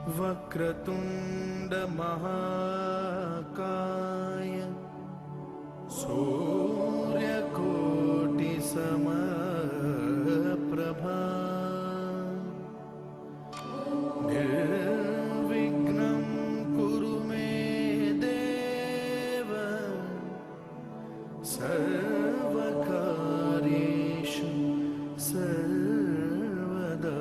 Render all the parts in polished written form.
वक्रतुंड महाकाय सूर्यकोटि समप्रभा निर्विघ्नं कुरु मे देव सर्वकार्येषु सर्वदा।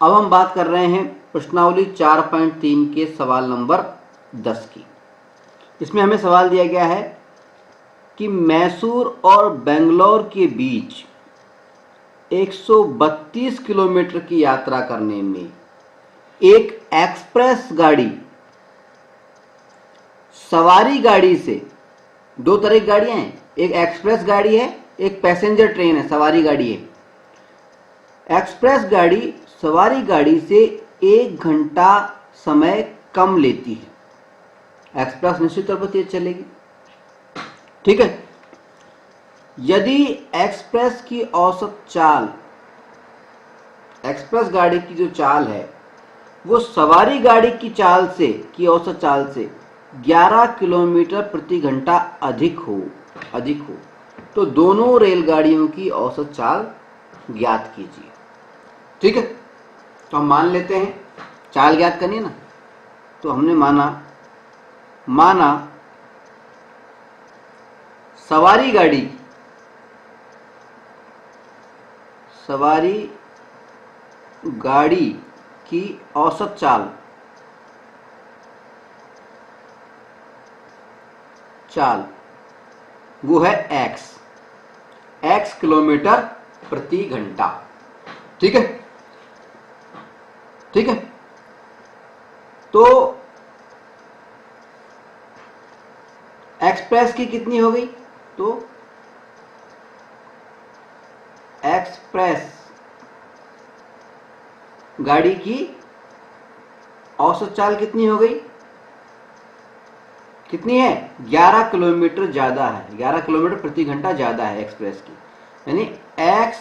अब हम बात कर रहे हैं प्रश्नावली 4.3 के सवाल नंबर 10 की। इसमें हमें सवाल दिया गया है कि मैसूर और बेंगलोर के बीच 132 किलोमीटर की यात्रा करने में एक एक्सप्रेस गाड़ी सवारी गाड़ी से, दो तरह की गाड़ियां हैं, एक एक्सप्रेस गाड़ी है, एक पैसेंजर ट्रेन है, सवारी गाड़ी है। एक्सप्रेस गाड़ी सवारी गाड़ी से 1 घंटा समय कम लेती है। एक्सप्रेस निश्चित तौर पर तेज चलेगी, ठीक है। यदि एक्सप्रेस की औसत चाल, एक्सप्रेस गाड़ी की जो चाल है वो सवारी गाड़ी की चाल से, की औसत चाल से 11 किलोमीटर प्रति घंटा अधिक हो, तो दोनों रेलगाड़ियों की औसत चाल ज्ञात कीजिए, ठीक है। तो हम मान लेते हैं, चाल ज्ञात करनी है ना, तो हमने माना सवारी गाड़ी की औसत चाल वो है x किलोमीटर प्रति घंटा, ठीक है। तो एक्सप्रेस की कितनी हो गई, तो एक्सप्रेस गाड़ी की औसत चाल कितनी हो गई, कितनी है, 11 किलोमीटर ज्यादा है, 11 किलोमीटर प्रति घंटा ज्यादा है एक्सप्रेस की, यानी x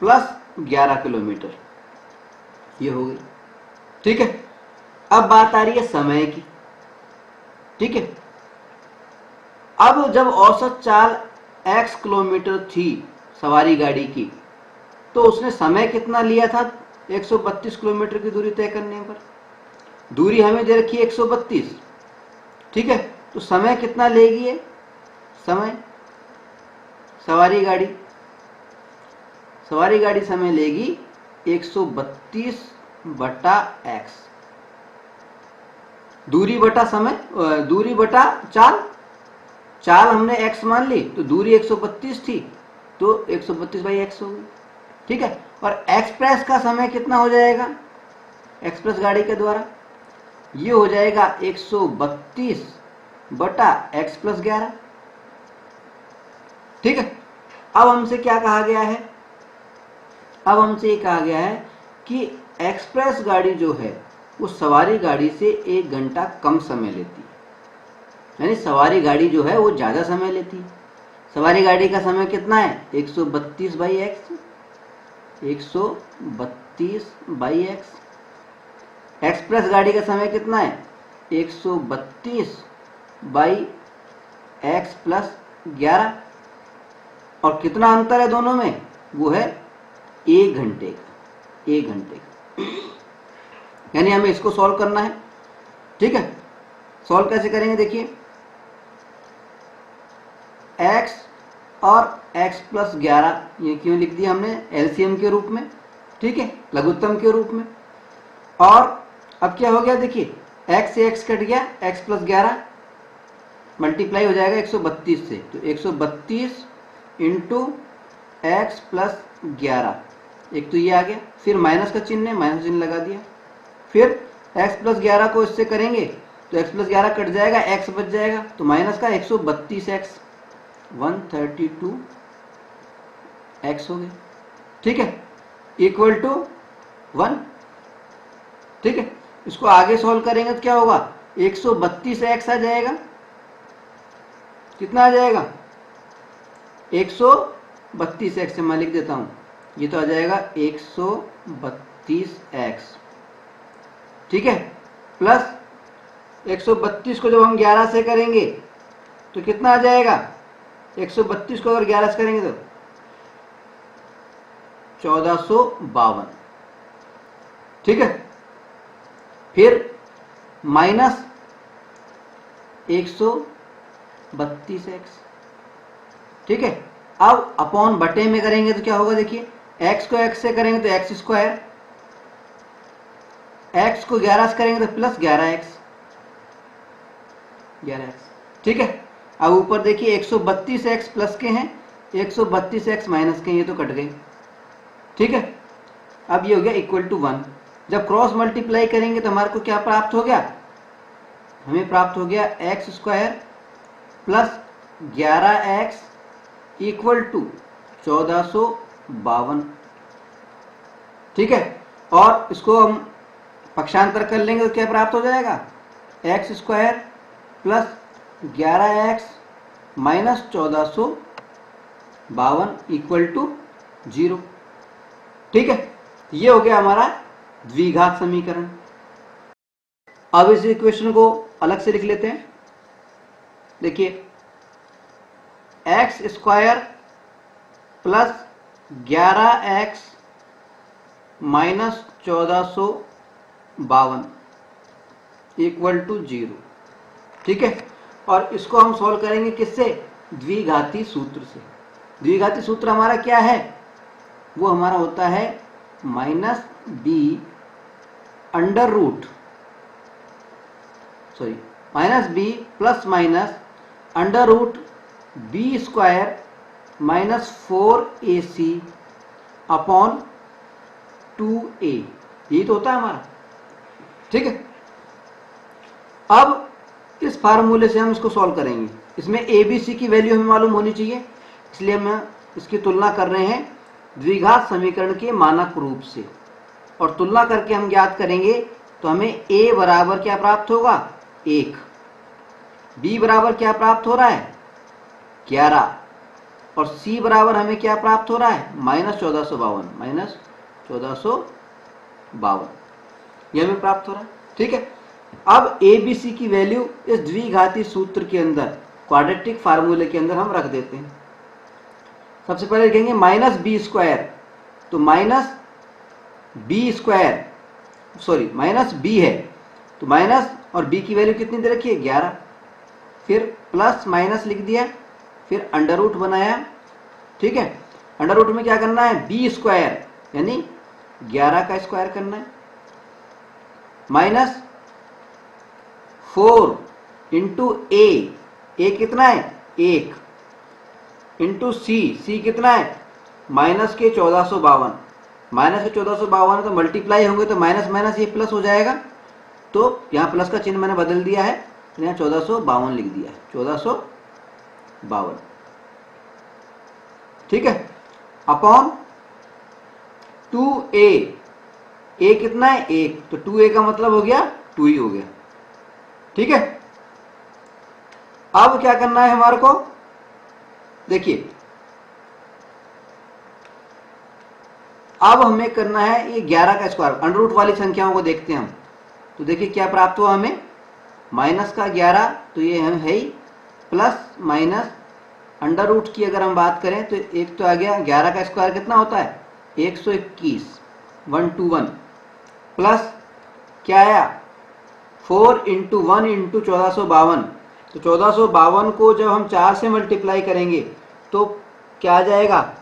प्लस 11 किलोमीटर, ये हो गई, ठीक है। अब बात आ रही है समय की, ठीक है। अब जब औसत चाल x किलोमीटर थी सवारी गाड़ी की, तो उसने समय कितना लिया था 132 किलोमीटर की दूरी तय करने पर। दूरी हमें दे रखी है 132, ठीक है। तो समय कितना लेगी ये, समय सवारी गाड़ी समय लेगी 132 बटा x, दूरी बटा समय, दूरी बटा चाल, चाल हमने x मान ली तो दूरी 132 थी तो 132 बाई x हो गई। ठीक है, और एक्सप्रेस का समय कितना हो जाएगा एक्सप्रेस गाड़ी के द्वारा, ये हो जाएगा 132 बटा x प्लस 11। ठीक है, अब हमसे क्या कहा गया है, अब हमसे ये कहा गया है कि एक्सप्रेस गाड़ी जो है वो सवारी गाड़ी से 1 घंटा कम समय लेती है, यानी सवारी गाड़ी जो है वो ज्यादा समय लेती है। सवारी गाड़ी का समय कितना है 132 by x, 132 by x. Express गाड़ी का समय कितना है 132 बाई एक्स प्लस 11, और कितना अंतर है दोनों में, वो है 1 घंटे का, 1 घंटे का। यानी हमें इसको सॉल्व करना है। ठीक है, सॉल्व कैसे करेंगे देखिए, x और x प्लस 11 ये क्यों लिख दिया हमने एलसीएम के रूप में, ठीक है, लघुत्तम के रूप में। और अब क्या हो गया देखिए, x से x कट गया, x प्लस 11 मल्टीप्लाई हो जाएगा 132 से, तो 132 इंटू एक्स प्लस 11, एक तो ये आ गया, फिर माइनस का चिन्ह है, माइनस चिन्ह लगा दिया, फिर x प्लस 11 को इससे करेंगे तो x प्लस 11 कट जाएगा, x बच जाएगा, तो माइनस का 132x 132 x हो गया। ठीक है, इक्वल टू 1। ठीक है, इसको आगे सॉल्व करेंगे तो क्या होगा 132x आ जाएगा, कितना आ जाएगा 132x से मैं लिख देता हूं, ये तो आ जाएगा 132x। ठीक है, प्लस 132 को जब हम 11 से करेंगे तो कितना आ जाएगा, 132 को अगर 11 से करेंगे तो 1452। ठीक है, फिर माइनस 132x। ठीक है, अब अपॉन बटे में करेंगे तो क्या होगा देखिए, x को x से करेंगे तो x स्क्वायर, x को 11 से करेंगे तो प्लस 11x। ठीक है, अब ऊपर देखिए 132x प्लस के हैं, 132x माइनस के, ये तो कट गए। ठीक है, अब ये हो गया इक्वल टू 1। जब क्रॉस मल्टीप्लाई करेंगे तो हमारे को क्या प्राप्त हो गया, हमें प्राप्त हो गया X square plus 11x equal to 1452। ठीक है, और इसको हम पक्षांतर कर लेंगे तो क्या प्राप्त हो जाएगा, X square plus 11x minus 1452 equal to 0। ठीक है, ये हो गया हमारा द्विघात समीकरण। अब इस इक्वेशन को अलग से लिख लेते हैं। देखिए, X square plus 11x minus 1452 equal to 0। ठीक है, और इसको हम सॉल्व करेंगे किससे, द्विघाती सूत्र से। द्विघाती सूत्र हमारा क्या है, वो हमारा होता है minus B under root, sorry minus B plus minus under root B square minus 4ac upon 2a, यही तो होता है हमारा। ठीक है, अब इस फार्मूले से हम इसको सॉल्व करेंगे। इसमें abc की वैल्यू हमें मालूम होनी चाहिए, इसलिए हम इसकी तुलना कर रहे हैं द्विघात समीकरण के मानक रूप से, और तुलना करके हम ज्ञात करेंगे तो हमें a बराबर क्या प्राप्त होगा 1, b बराबर क्या प्राप्त हो रहा है 11, और c बराबर हमें क्या प्राप्त हो रहा है माइनस 1452, यह हमें प्राप्त हो रहा है। ठीक है, अब abc की वैल्यू इस द्विघाती सूत्र के अंदर, क्वाड्रेटिक फार्मूले के अंदर हम रख देते हैं। सबसे पहले लिखेंगे माइनस बी स्क्वायर, तो minus B square, sorry minus B है तो माइनस, और बी की वैल्यू कितनी दे रखी है 11, फिर प्लस माइनस लिख दिया, फिर अंडर रूट बनाया। ठीक है, अंडर रूट में क्या करना है बी स्क्वायर, यानी 11 का स्क्वायर करना है, माइनस 4 इंटू ए कितना है 1, इंटू सी कितना है माइनस के 1452, माइनस के 1452 तो मल्टीप्लाई होंगे तो माइनस माइनस ये प्लस हो जाएगा, तो यहाँ प्लस का चिन्ह मैंने बदल दिया है, तो यहाँ 1452 लिख दिया है, 1452, ठीक है, अपॉन 2a, a कितना है 1, तो 2a का मतलब हो गया 2 ही हो गया, ठीक है। अब क्या करना है हमारे को, देखिए अब हमें करना है ये 11 का स्क्वायर, अंडर रूट वाली संख्याओं को देखते हैं हम, तो देखिए क्या प्राप्त हुआ हमें, माइनस का 11 तो ये है ही, प्लस माइनस अंडर रूट की अगर हम बात करें तो एक तो आ गया, 11 का स्क्वायर कितना होता है 121, 121, प्लस क्या आया 4 इंटू 1 इंटू 1452, तो 1452 को जब हम 4 से मल्टीप्लाई करेंगे तो क्या आ जाएगा,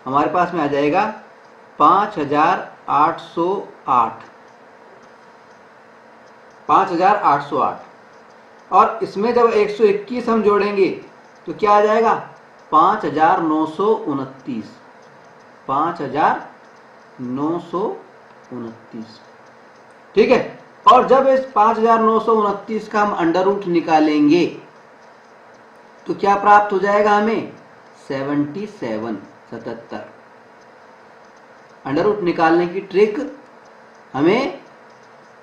हमारे पास में आ जाएगा 5808, 5808, और इसमें जब 121 हम जोड़ेंगे तो क्या आ जाएगा 5929, 5929, ठीक है। और जब इस 5929 का हम अंडर रूट निकालेंगे तो क्या प्राप्त हो जाएगा हमें 77। अंडर रूट निकालने की ट्रिक हमें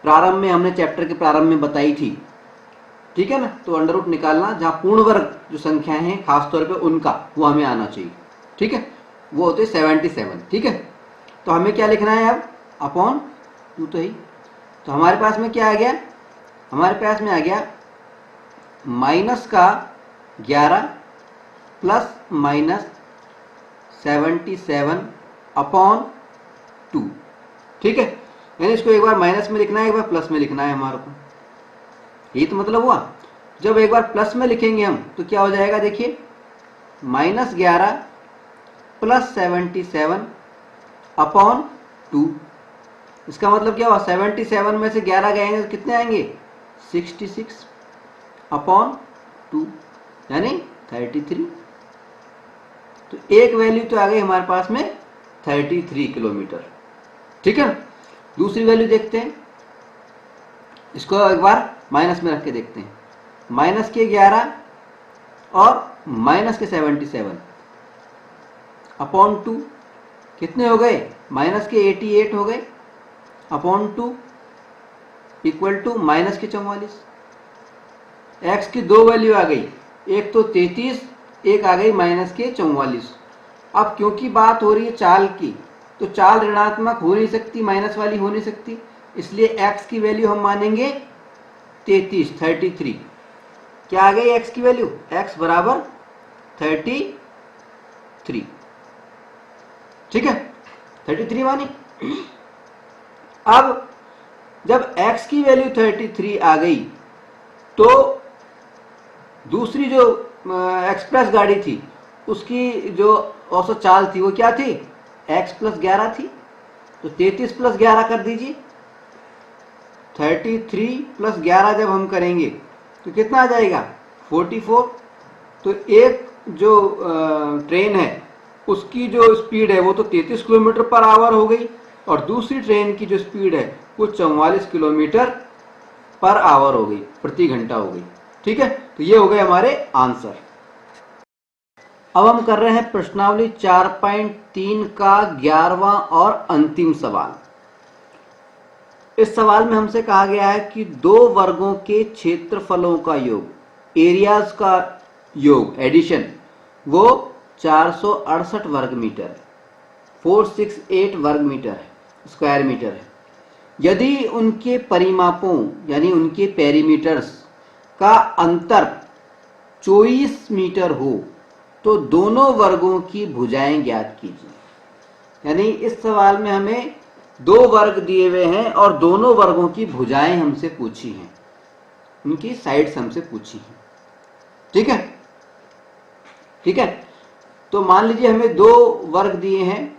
प्रारंभ में, हमने चैप्टर के प्रारंभ में बताई थी, ठीक है ना, तो अंडर रूट निकालना जहां पूर्ण वर्ग जो संख्याएं हैं खासतौर पे उनका, वो हमें आना चाहिए, ठीक है, वो होते 77, ठीक है। तो हमें क्या लिखना है अब, अपॉन 2 तो ही, तो हमारे पास में क्या आ गया, हमारे पास में आ गया माइनस का 11 प्लस माइनस 77 अपॉन 2, ठीक है, यानी इसको एक बार माइनस में लिखना है, एक बार प्लस में लिखना है हमारे को, यही तो मतलब हुआ। जब एक बार प्लस में लिखेंगे हम तो क्या हो जाएगा, देखिए माइनस 11 प्लस 77 अपॉन 2, इसका मतलब क्या हुआ 77 में से 11 गएंगे तो कितने आएंगे 66 अपॉन 2 यानी 33, तो एक वैल्यू तो आ गई हमारे पास में 33 किलोमीटर, ठीक है। दूसरी वैल्यू देखते हैं, इसको एक बार माइनस में रख के देखते हैं, माइनस के 11 और माइनस के 77 अपॉन 2 कितने हो गए, माइनस के 88 हो गए, अपॉन 2 इक्वल टू माइनस के 44। एक्स की दो वैल्यू आ गई, एक तो 33, एक आ गई माइनस के 44। अब क्योंकि बात हो रही है चाल की, तो चाल ऋणात्मक हो नहीं सकती, माइनस वाली हो नहीं सकती, इसलिए एक्स की वैल्यू हम मानेंगे 33। क्या आ गई एक्स की वैल्यू, एक्स बराबर 33, ठीक है, 33 मानी। अब जब x की वैल्यू 33 आ गई तो दूसरी जो एक्सप्रेस गाड़ी थी उसकी जो औसत चाल थी वो क्या थी, x प्लस 11 थी, तो 33 प्लस 11 कर दीजिए, 33 प्लस 11 जब हम करेंगे तो कितना आ जाएगा 44। तो एक जो ट्रेन है उसकी जो स्पीड है वो तो 33 किलोमीटर पर आवर हो गई, और दूसरी ट्रेन की जो स्पीड है वो 44 किलोमीटर पर आवर हो गई, प्रति घंटा हो गई, ठीक है। तो ये हो गए हमारे आंसर। अब हम कर रहे हैं प्रश्नावली 4.3 का 11वां और अंतिम सवाल। इस सवाल में हमसे कहा गया है कि दो वर्गों के क्षेत्रफलों का योग, एरियाज का योग, एडिशन, वो 468 वर्ग मीटर, 468 वर्ग मीटर है, स्क्वायर मीटर है। यदि उनके परिमापों यानी उनके पेरीमीटर्स का अंतर 24 मीटर हो तो दोनों वर्गों की भुजाएं ज्ञात कीजिए। यानी इस सवाल में हमें दो वर्ग दिए हुए हैं और दोनों वर्गों की भुजाएं हमसे पूछी हैं, उनकी साइड्स हमसे पूछी हैं, ठीक है, ठीक है। तो मान लीजिए हमें दो वर्ग दिए हैं,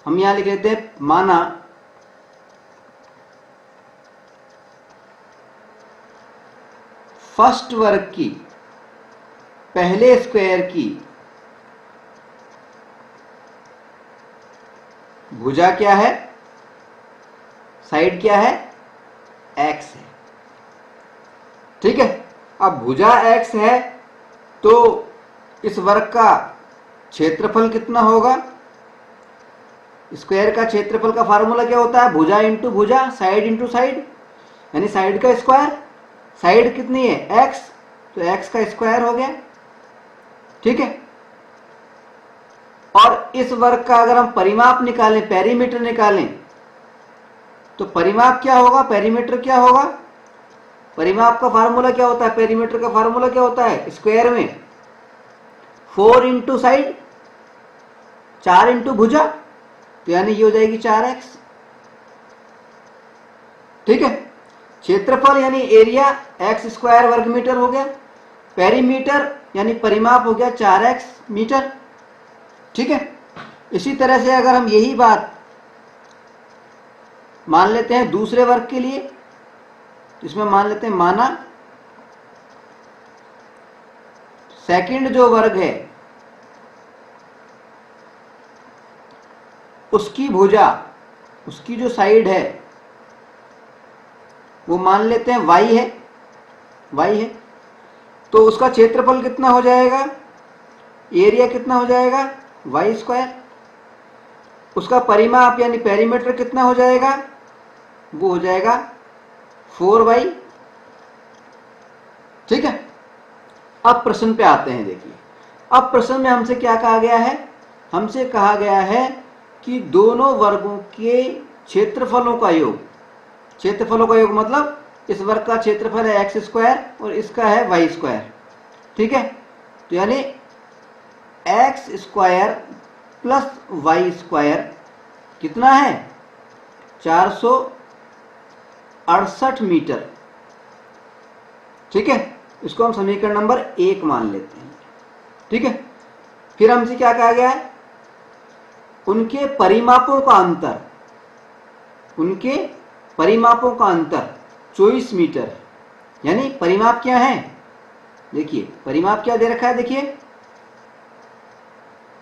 हम यहां लिख लेते हैं माना फर्स्ट वर्ग की पहले स्क्वायर की भुजा क्या है, साइड क्या है, x है। ठीक है, अब भुजा x है तो इस वर्ग का क्षेत्रफल कितना होगा, स्क्वायर का क्षेत्रफल का फार्मूला क्या होता है, भुजा इंटू भुजा, साइड इंटू साइड, यानी साइड का स्क्वायर। साइड कितनी है, x, तो x का स्क्वायर हो गया। ठीक है, और इस वर्ग का अगर हम परिमाप निकालें, पेरीमीटर निकालें, तो परिमाप क्या होगा, पेरीमीटर क्या होगा, परिमाप का फार्मूला क्या होता है, पेरीमीटर का फार्मूला क्या होता है, स्क्वायर में 4 इंटू साइड, 4 इंटू भुजा, तो यानी ये हो जाएगी 4x। ठीक है, क्षेत्रफल यानी एरिया x स्क्वायर वर्ग मीटर हो गया, पेरीमीटर यानी परिमाप हो गया 4x मीटर। ठीक है, इसी तरह से अगर हम यही बात मान लेते हैं दूसरे वर्ग के लिए, तो इसमें मान लेते हैं माना सेकंड जो वर्ग है उसकी भुजा, उसकी जो साइड है वो मान लेते हैं y है, y है, तो उसका क्षेत्रफल कितना हो जाएगा, एरिया कितना हो जाएगा, y स्क्वायर। उसका परिमाप यानी पेरीमीटर कितना हो जाएगा, वो हो जाएगा 4y। ठीक है, अब प्रश्न पे आते हैं। देखिए, अब प्रश्न में हमसे क्या कहा गया है, हमसे कहा गया है कि दोनों वर्गों के क्षेत्रफलों का योग, क्षेत्रफलों का योग मतलब इस वर्ग का क्षेत्रफल है एक्स स्क्वायर और इसका है वाई स्क्वायर। ठीक है, तो यानी X square plus Y square कितना है, 468 मीटर। ठीक है, इसको हम समीकरण नंबर 1 मान लेते हैं। ठीक है, फिर हमसे क्या कहा गया है, उनके परिमापों का अंतर, उनके परिमापों का अंतर 24 मीटर। यानी परिमाप क्या है, देखिए परिमाप क्या दे रखा है, देखिए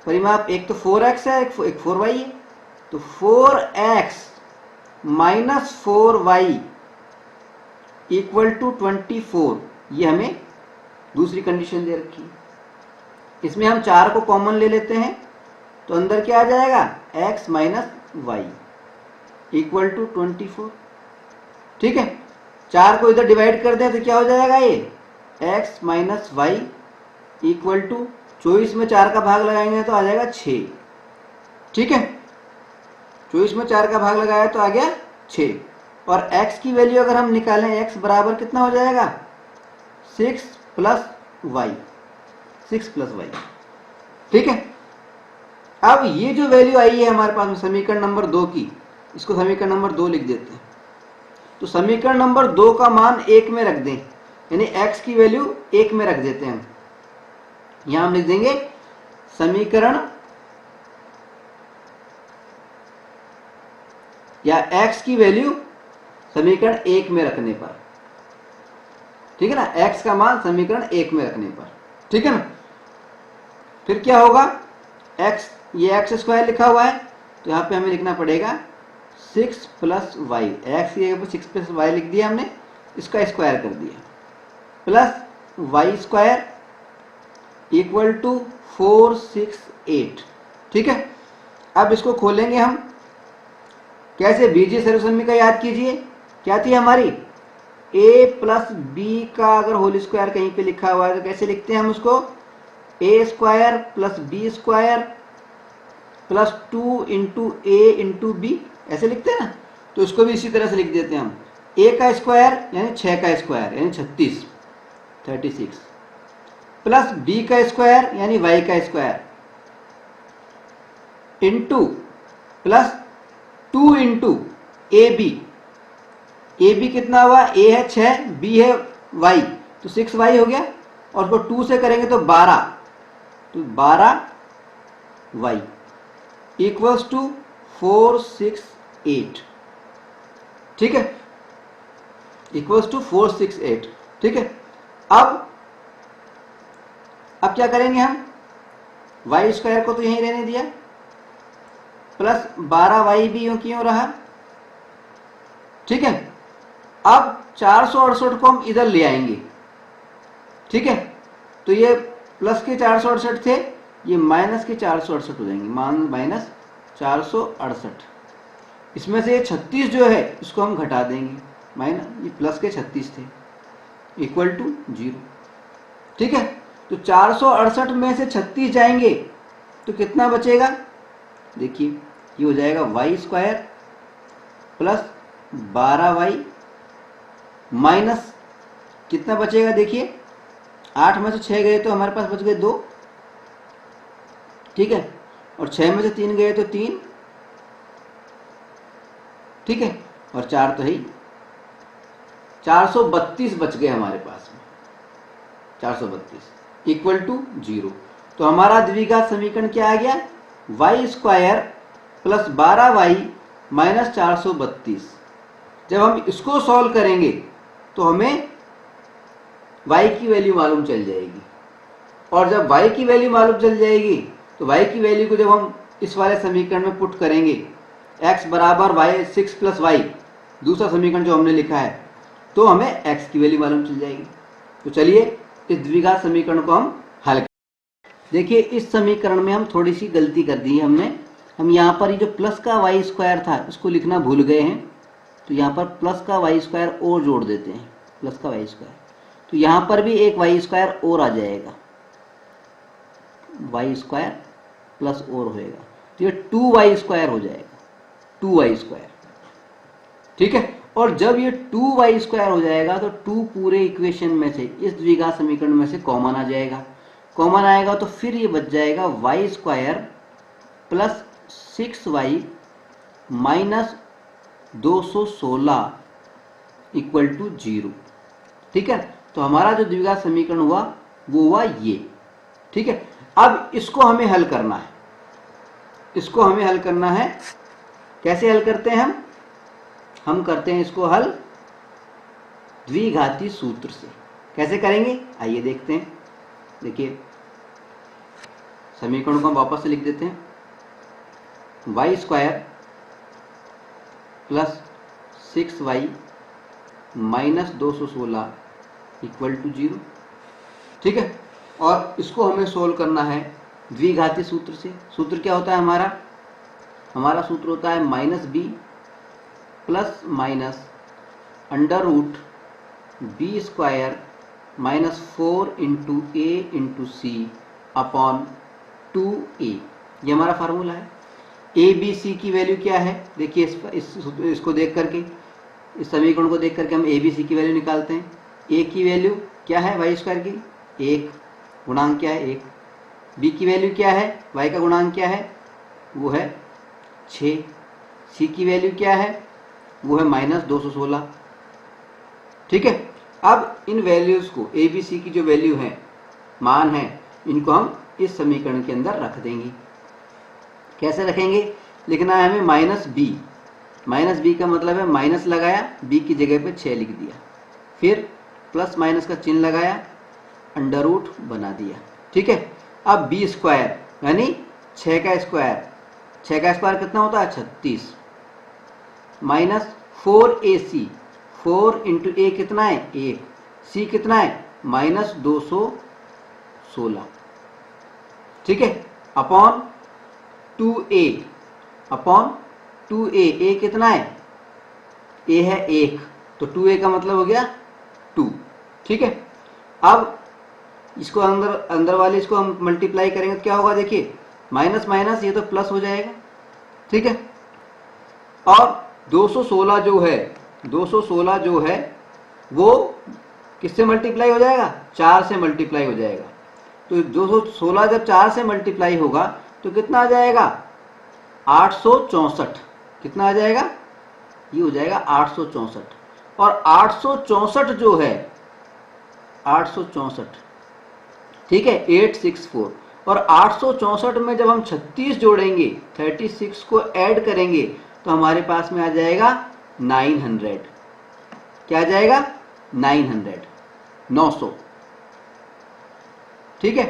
परिमाप एक तो 4x है, एक 4y है, तो 4x minus 4y equal to 24, ये हमें दूसरी कंडीशन दे रखी है। इसमें हम 4 को कॉमन ले लेते हैं तो अंदर क्या आ जाएगा, x minus Y equal to 24। ठीक है, 4 को इधर डिवाइड कर दें तो क्या हो जाएगा, ये x minus Y equal to 24 में 4 का भाग लगाएंगे तो आ जाएगा 6। ठीक है, 24 में 4 का भाग लगाया तो आ गया 6। और x की वैल्यू अगर हम निकालें, x बराबर कितना हो जाएगा, 6 प्लस वाई, 6 प्लस वाई। ठीक है, अब ये जो वैल्यू आई है हमारे पास में समीकरण नंबर 2 की, इसको समीकरण नंबर 2 लिख देते हैं। तो समीकरण नंबर 2 का मान 1 में रख दें, यानी x की वैल्यू 1 में रख देते हैं। यहां हम लिख देंगे समीकरण या x की वैल्यू समीकरण 1 में रखने पर। ठीक है ना, x का मान समीकरण 1 में रखने पर। ठीक है ना, फिर क्या होगा, x, ये एक्स स्क्वायर लिखा हुआ है तो यहां पे हमें लिखना पड़ेगा 6 प्लस वाई, एक्स की जगह 6 प्लस वाई लिख दिया हमने, इसका स्क्वायर कर दिया, plus Y square equal to 468। ठीक है, अब इसको खोलेंगे हम कैसे, बीजीय सर्वसम्मी का याद कीजिए, क्या थी हमारी, a प्लस बी का अगर होल स्क्वायर कहीं पे लिखा हुआ है तो कैसे लिखते हैं हम उसको, a square plus B square plus 2 into A into B, ऐसे लिखते हैं ना। तो इसको भी इसी तरह से लिख देते हैं हम, a का स्क्वायर यानी 6 का स्क्वायर यानी 36 प्लस b का स्क्वायर यानी y का square into plus 2 into A B कितना हुआ, a है 6, b है y, तो 6y हो गया, और उसको 2 से करेंगे तो 12, तो 12y इक्वल्स टू 468, ठीक है, इक्वल्स टू 468, ठीक है। अब क्या करेंगे हम, वाई स्क्वायर को तो यहीं रहने दिया, प्लस 12y भी यूं क्यों रहा, ठीक है। अब 468 को हम इधर ले आएंगे, ठीक है। तो ये प्लस के 468 थे, ये माइनस के 468 हो जाएंगे, माइनस 468। इसमें से ये 36 जो है इसको हम घटा देंगे, माइनस ये प्लस के 36 थे, इक्वल टू 0, ठीक है। तो 468 में से 36 जाएंगे तो कितना बचेगा, देखिए ये हो जाएगा Y square plus 12y minus कितना बचेगा, देखिए 8 में से 6 गए तो हमारे पास बच गए 2, ठीक है, और 6 में से 3 गए तो 3, ठीक है, और 4 तो है ही, 432 बच गए हमारे पास में, 432 इक्वल टू 0। तो हमारा द्विघात समीकरण क्या आ गया, Y square plus 12y minus 432। जब हम इसको सॉल्व करेंगे तो हमें y की वैल्यू मालूम चल जाएगी, और जब y की वैल्यू मालूम चल जाएगी तो y की वैल्यू को जब हम इस वाले समीकरण में पुट करेंगे, x बराबर y 6 प्लस y, दूसरा समीकरण जो हमने लिखा है, तो हमें x की वैल्यू मालूम चल जाएगी। तो चलिए इस द्विघात समीकरण को हम हल करें। देखिए इस समीकरण में हम थोड़ी सी गलती कर दी है हमने, हम यहाँ पर ये जो प्लस का वाई स्क्वायर था इसको लिखना भूल गए हैं, तो यहाँ पर प्लस का वाई स्क्वायर और जोड़ देते हैं, प्लस का वाई स्क्वायर, तो यहाँ पर भी एक वाई स्क्वायर और आ जाएगा, वाई स्क्वायर प्लस और होएगा, तो ये 2y स्क्वायर हो जाएगा, 2y स्क्वायर, ठीक है। और जब ये 2y स्क्वायर हो जाएगा तो 2 पूरे इक्वेशन में से, इस द्विघात समीकरण में से कॉमन आ जाएगा, कॉमन आएगा तो फिर ये बच जाएगा Y square plus 6y minus 216 equal to 0, ठीक है। तो हमारा जो द्विघात समीकरण हुआ वो हुआ ये, ठीक है। अब इसको हमें हल करना है, इसको हमें हल करना है, कैसे हल करते हैं हम करते हैं इसको हल द्विघाती सूत्र से। कैसे करेंगे आइए देखते हैं। देखिए समीकरण को हम वापस से लिख देते हैं, Y square plus 6y minus 216 equal to 0, ठीक है। और इसको हमें सोल्व करना है द्विघाती सूत्र से। सूत्र क्या होता है हमारा सूत्र होता है minus B plus minus under root B square minus 4 into A into C upon 2a, ये हमारा फार्मूला है। ए बी सी की वैल्यू क्या है, देखिए इसको देख करके, इस समीकरण को देख करके हम ए बी सी की वैल्यू निकालते हैं। ए की वैल्यू क्या है वाई स्क्वायर की, 1, गुणांक क्या है 1। बी की वैल्यू क्या है, वाई का गुणांक क्या है, वो है 6। सी की वैल्यू क्या है, वो है माइनस 216, ठीक है। अब इन वैल्यूज को, ए बी सी की जो वैल्यू है, मान है, इनको हम इस समीकरण के अंदर रख देंगे। कैसे रखेंगे, लिखना है हमें माइनस बी का मतलब है माइनस लगाया, बी की जगह पे 6 लिख दिया, फिर प्लस माइनस का चिन्ह लगाया, अंडर रूट बना दिया, ठीक है। अब बी स्क्वायर यानी 6 का स्क्वायर, 6 का स्क्वायर कितना होता है 36, माइनस 4ac, 4 इंटू ए कितना है 1, सी कितना है माइनस 216, ठीक है, अपॉन 2a, अपॉन 2a, ए कितना है, ए है 1, तो 2a का मतलब हो गया 2, ठीक है। अब इसको अंदर वाले इसको हम मल्टीप्लाई करेंगे तो क्या होगा, देखिए माइनस माइनस ये तो प्लस हो जाएगा, ठीक है। और 216 जो है वो किससे मल्टीप्लाई हो जाएगा, 4 से मल्टीप्लाई हो जाएगा। तो 216 जब 4 से मल्टीप्लाई होगा तो कितना आ जाएगा 864, कितना आ जाएगा, ये हो जाएगा 864। और 864 जो है 864, ठीक है 864, और 864 में जब हम 36 जोड़ेंगे, 36 को ऐड करेंगे, तो हमारे पास में आ जाएगा 900। क्या आ जाएगा? 900, 900। ठीक है।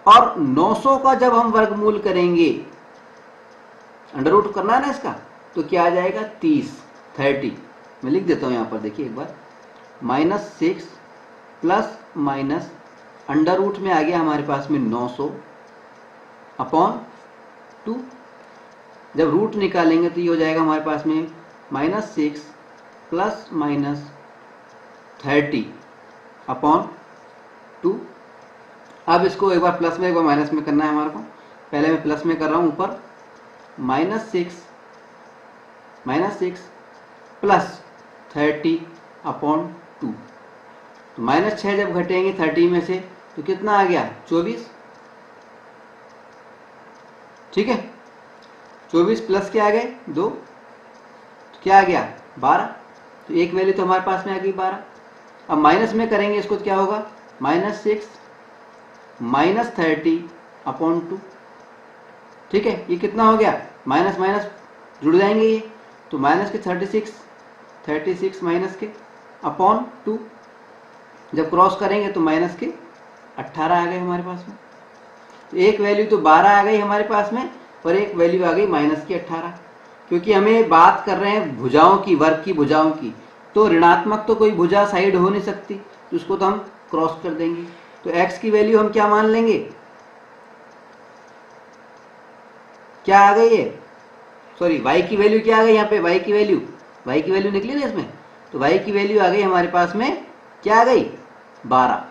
और 900 का जब हम वर्गमूल करेंगे, अंडर रूट करना है ना इसका, तो क्या आ जाएगा? 30। मैं लिख देता हूं यहां पर, देखिए एक बार, -6 प्लस माइनस अंडर रूट में आ गया हमारे पास में 900 अपॉन 2। जब रूट निकालेंगे तो ये हो जाएगा हमारे पास में -6 प्लस माइनस 30 अपॉन 2। अब इसको एक बार प्लस में एक बार माइनस में करना है हमारे को। पहले मैं प्लस में कर रहा हूं ऊपर, -6 प्लस 30 अपॉन 2। तो -6 जब घटेंगे 30 में से तो कितना आ गया? 24। ठीक है। 24 प्लस क्या आ गए? 2, तो क्या आ गया? 12। तो एक वैल्यू तो हमारे पास में आ गई 12। अब माइनस में करेंगे इसको तो क्या होगा? -6 माइनस 30 अपॉन 2। ठीक है। ये कितना हो गया? माइनस माइनस जुड़ जाएंगे ये, तो माइनस के 36 माइनस के अपॉन 2। जब क्रॉस करेंगे तो माइनस के 18 आ गए हमारे पास में। तो एक वैल्यू तो 12 आ गई हमारे पास में, और एक वैल्यू आ गई माइनस की 18। क्योंकि हमें बात कर रहे हैं भुजाओं की, वर्ग की भुजाओं की, तो ऋणात्मक तो कोई भुजा साइड हो नहीं सकती, तो उसको तो हम क्रॉस कर देंगे। तो x की वैल्यू हम क्या मान लेंगे? क्या आ गई है? सॉरी, y की वैल्यू क्या आ गई? यहाँ पे y की वैल्यू निकली ना इसमें, तो y की वैल्यू आ गई हमारे पास में, क्या आ गई? 12।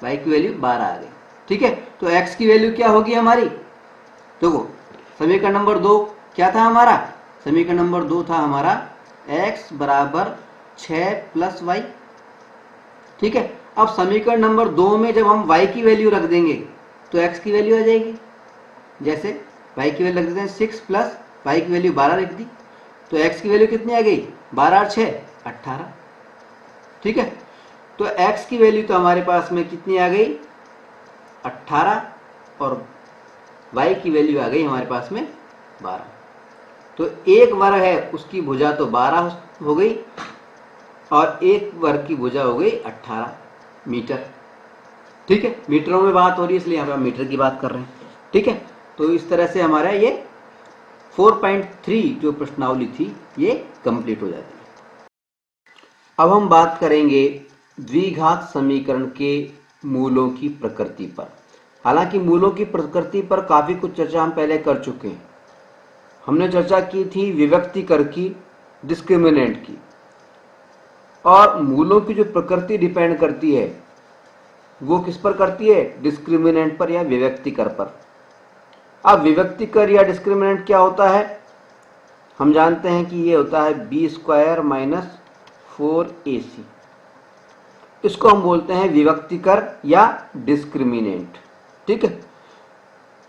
y की वैल्यू 12 आ गई। ठीक है। तो x की वैल्यू क्या होगी हमारी? देखो, समीकरण नंबर 2 क्या था हमारा? समीकरण नंबर 2 था हमारा x बराबर 6 प्लस वाई। ठीक है। अब समीकरण नंबर 2 में जब हम y की वैल्यू रख देंगे तो x की वैल्यू आ जाएगी। जैसे y की वैल्यू रख देते हैं 6 प्लस y की वैल्यू 12 रख दी, तो x की वैल्यू कितनी आ गई? 12 और 6 18। ठीक है। तो x की वैल्यू तो हमारे पास में कितनी आ गई? 18, और y की वैल्यू आ गई हमारे पास में 12। तो एक वर्ग है उसकी भुजा तो 12 हो गई, और एक वर्ग की भुजा हो गई 18 मीटर। ठीक है। मीटरों में बात हो रही है इसलिए यहाँ पे हम मीटर की बात कर रहे हैं। ठीक है। तो इस तरह से हमारा ये 4.3 जो प्रश्नावली थी ये कंप्लीट हो जाती है। अब हम बात करेंगे द्विघात समीकरण के मूलों की प्रकृति पर। हालांकि मूलों की प्रकृति पर काफी कुछ चर्चा हम पहले कर चुके हैं। हमने चर्चा की थी विभक्तिकर की, डिस्क्रिमिनेंट की, और मूलों की जो प्रकृति डिपेंड करती है वो किस पर करती है? डिस्क्रिमिनेंट पर या विभक्तिकर पर। अब विभक्तिकर या डिस्क्रिमिनेंट क्या होता है? हम जानते हैं कि ये होता है b² माइनस 4ac। इसको हम बोलते हैं विभक्तिकर या डिस्क्रिमिनेंट। ठीक है।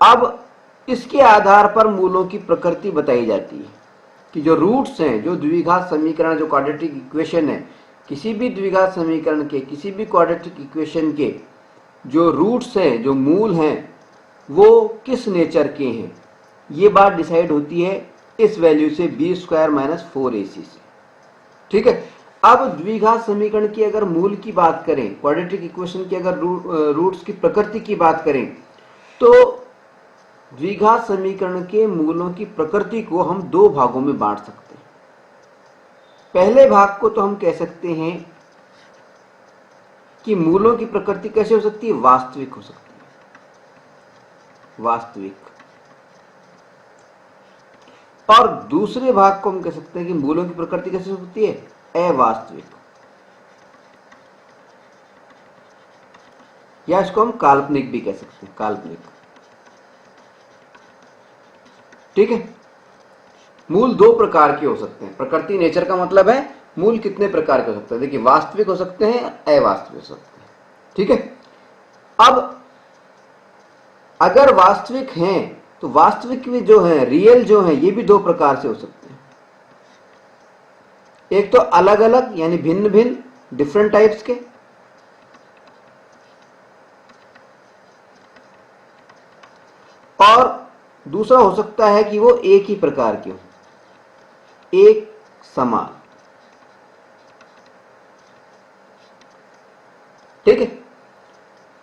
अब इसके आधार पर मूलों की प्रकृति बताई जाती है कि जो रूट्स हैं, जो द्विघात समीकरण, जो क्वाड्रेटिक इक्वेशन है, किसी भी द्विघात समीकरण के, किसी भी क्वाड्रेटिक इक्वेशन के जो रूट्स हैं, जो मूल हैं, वो किस नेचर के हैं, ये बात डिसाइड होती है इस वैल्यू से b² माइनस 4ac से। ठीक है। अब द्विघात समीकरण की अगर मूल की बात करें, क्वाड्रेटिक इक्वेशन की अगर रूट्स की प्रकृति की बात करें, तो द्विघात समीकरण के मूलों की प्रकृति को हम दो भागों में बांट सकते हैं। पहले भाग को तो हम कह सकते हैं कि मूलों की प्रकृति कैसे हो सकती है? वास्तविक हो सकती है, वास्तविक। और दूसरे भाग को हम कह सकते हैं कि मूलों की प्रकृति कैसे हो सकती है? अवास्तविक, या इसको हम काल्पनिक भी कह सकते हैं, काल्पनिक। ठीक है। मूल दो प्रकार के हो सकते हैं। प्रकृति, नेचर का मतलब है मूल कितने प्रकार के हो सकते हैं। देखिए, वास्तविक हो सकते हैं, अवास्तविक हो सकते हैं। ठीक है। अब अगर वास्तविक हैं तो वास्तविक भी जो है, रियल जो है, ये भी दो प्रकार से हो सकते हैं। एक तो अलग अलग यानी भिन्न भिन्न, डिफरेंट टाइप्स के, और दूसरा हो सकता है कि वो एक ही प्रकार के हो, एक समान। ठीक है,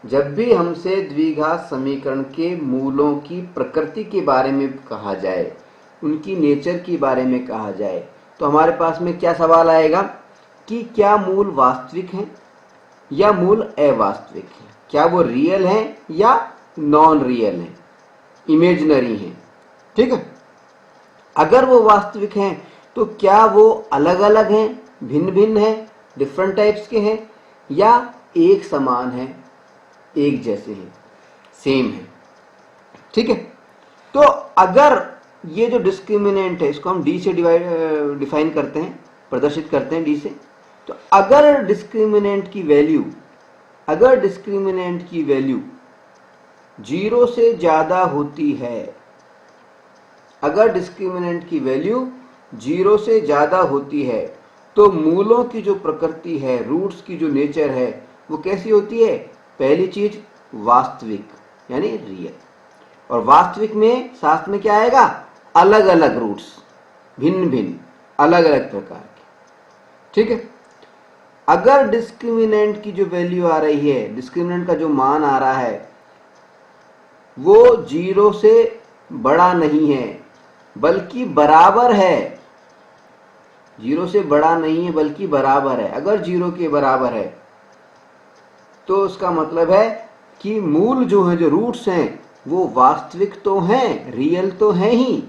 जब भी हमसे द्विघात समीकरण के मूलों की प्रकृति के बारे में कहा जाए, उनकी नेचर के बारे में कहा जाए, तो हमारे पास में क्या सवाल आएगा कि क्या मूल वास्तविक हैं या मूल अवास्तविक हैं, क्या वो रियल हैं या नॉन रियल हैं, इमेजिनरी हैं। ठीक है, अगर वो वास्तविक हैं तो क्या वो अलग अलग हैं, भिन्न भिन्न हैं, डिफरेंट टाइप्स के हैं, या एक समान हैं, एक जैसे हैं, सेम है। ठीक है, तो अगर ये जो डिस्क्रिमिनेंट है इसको हम डी से डिफाइन करते हैं, प्रदर्शित करते हैं डी से, तो अगर डिस्क्रिमिनेंट की वैल्यू 0 से ज्यादा होती है, अगर डिस्क्रिमिनेंट की वैल्यू 0 से ज्यादा होती है, तो मूलों की जो प्रकृति है, रूट्स की जो नेचर है, वो कैसी होती है? पहली चीज वास्तविक यानी रियल, और वास्तविक में शास्त्र में क्या आएगा? अलग अलग रूट्स, भिन्न भिन्न, अलग अलग प्रकार के। ठीक है, अगर डिस्क्रिमिनेंट की जो वैल्यू आ रही है, डिस्क्रिमिनेंट का जो मान आ रहा है, वो 0 से बड़ा नहीं है बल्कि बराबर है, 0 से बड़ा नहीं है बल्कि बराबर है, अगर 0 के बराबर है तो उसका मतलब है कि मूल जो है, जो रूट्स हैं, वो वास्तविक तो हैं, रियल तो हैं ही,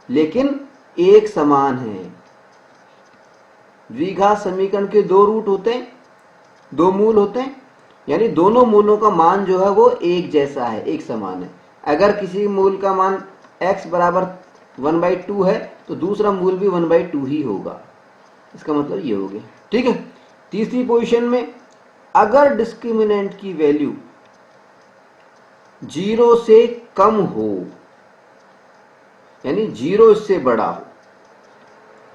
लेकिन एक समान है। द्विघात समीकरण के दो रूट होते हैं, दो मूल होते हैं, यानी दोनों मूलों का मान जो है वो एक जैसा है, एक समान है। अगर किसी मूल का मान x बराबर 1/2 है तो दूसरा मूल भी 1/2 ही होगा, इसका मतलब ये हो गया। ठीक है, तीसरी पोजीशन में अगर डिस्क्रिमिनेंट की वैल्यू 0 से कम हो, यानी 0 इससे बड़ा हो,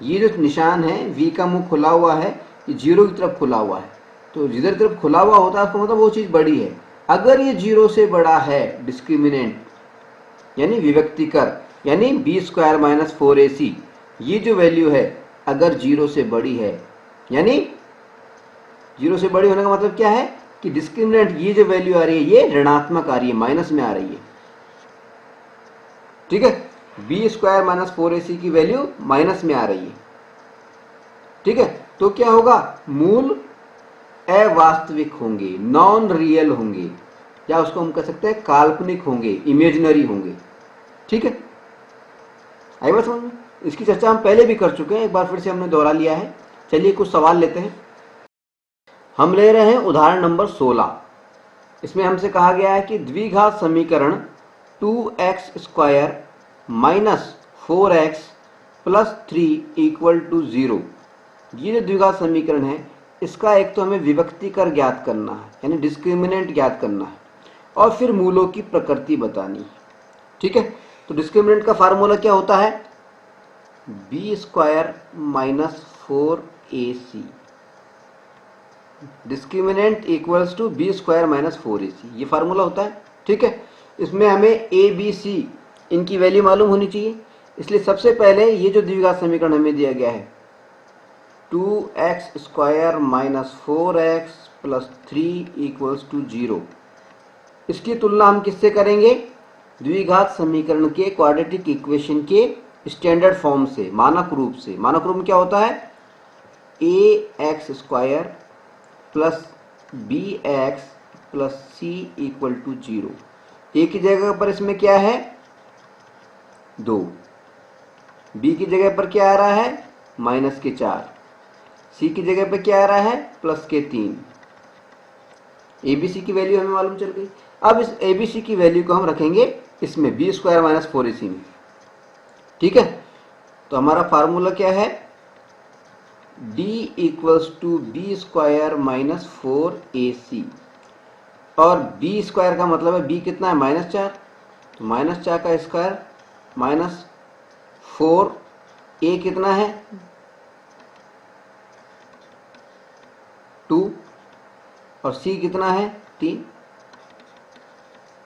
ये जो निशान है v का मुंह खुला हुआ है, ये 0 की तरफ खुला हुआ है, तो जिधर तरफ खुला हुआ होता है उसका मतलब वो चीज बड़ी है। अगर ये 0 से बड़ा है डिस्क्रिमिनेंट यानी विभक्तिकर, यानी b² - 4ac, ये जो वैल्यू है अगर 0 से बड़ी है, यानी 0 से बड़ी होने का मतलब क्या है कि डिस्क्रिमिनेंट ये जो वैल्यू आ रही है ये ऋणात्मक आ रही है, माइनस में आ रही है। ठीक है, b² - 4ac की वैल्यू माइनस में आ रही है। ठीक है, तो क्या होगा? मूल अवास्तविक होंगे, नॉन रियल होंगे, या उसको हम कह सकते हैं काल्पनिक होंगे, इमेजिनरी होंगे। ठीक है, आई बात समझ में? इसकी चर्चा हम पहले भी कर चुके हैं, एक बार फिर से हमने दोहरा लिया है। चलिए कुछ सवाल लेते हैं। हम ले रहे हैं उदाहरण नंबर 16। इसमें हमसे कहा गया है कि द्विघात समीकरण 2x² - 4x + 3 = 0, ये जो द्विघात समीकरण है इसका एक तो हमें विभक्ति कर ज्ञात करना है, यानी डिस्क्रिमिनेंट ज्ञात करना है, और फिर मूलों की प्रकृति बतानी है। ठीक है, तो डिस्क्रिमिनेंट का फार्मूला क्या होता है? b² - 4ac, discriminant equals to b² - 4ac, ये फार्मूला होता है। ठीक है, इसमें हमें a b c इनकी वैल्यू मालूम होनी चाहिए, इसलिए सबसे पहले ये जो द्विघात समीकरण हमें दिया गया है 2x² - 4x + 3 = 0, इसकी तुलना हम किससे करेंगे? द्विघात समीकरण के क्वाड्रेटिक इक्वेशन के स्टैंडर्ड फॉर्म से, मानक रूप से। मानक रूप में क्या होता है? ax² + bx + c = 0। a की जगह पर इसमें क्या है? 2, b की जगह पर क्या आ रहा है? -4, c की जगह पर क्या आ रहा है? +3। abc की वैल्यू हमें मालूम चल गई। अब इस abc की वैल्यू को हम रखेंगे इसमें b² - 4ac में। ठीक है, तो हमारा फार्मूला क्या है? d = b² - 4ac, और b² का मतलब है b कितना है? -4, तो -4 का स्क्वायर -4, a कितना है? 2, और c कितना है? 3।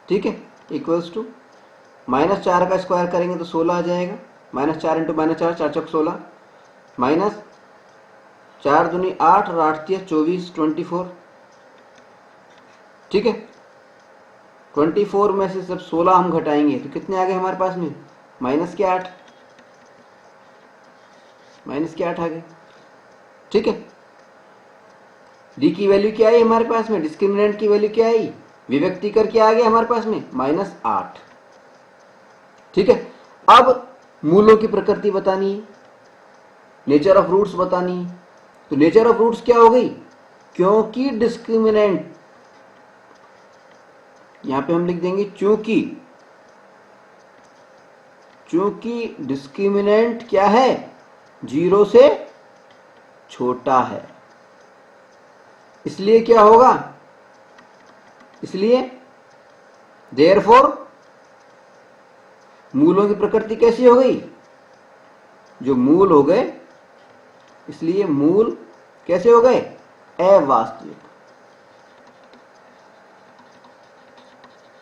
ठीक है, इक्वल्स टू -4 का स्क्वायर करेंगे तो 16 आ जाएगा। -4 इंटू -4, 4 चौक 16, माइनस 4 दूनी 8 और 8 तिया 24, 24। ठीक है, 24 में से जब 16 हम घटाएंगे तो कितने आ गए हमारे पास में? माइनस के 8, माइनस के 8 आ गए। ठीक है, डी की वैल्यू क्या आई हमारे पास में? डिस्क्रिमिनेंट की वैल्यू क्या आई? विभक्ति कर क्या आ गया हमारे पास में? -8। ठीक है, अब मूलों की प्रकृति बतानी है, नेचर ऑफ रूट्स बतानी है। तो नेचर ऑफ रूट्स क्या हो गई? क्योंकि डिस्क्रिमिनेंट, यहां पे हम लिख देंगे चूंकि डिस्क्रिमिनेंट क्या है? 0 से छोटा है, इसलिए क्या होगा? इसलिए देयरफॉर मूलों की प्रकृति कैसी हो गई? जो मूल हो गए, इसलिए मूल कैसे हो गए? अवास्तविक,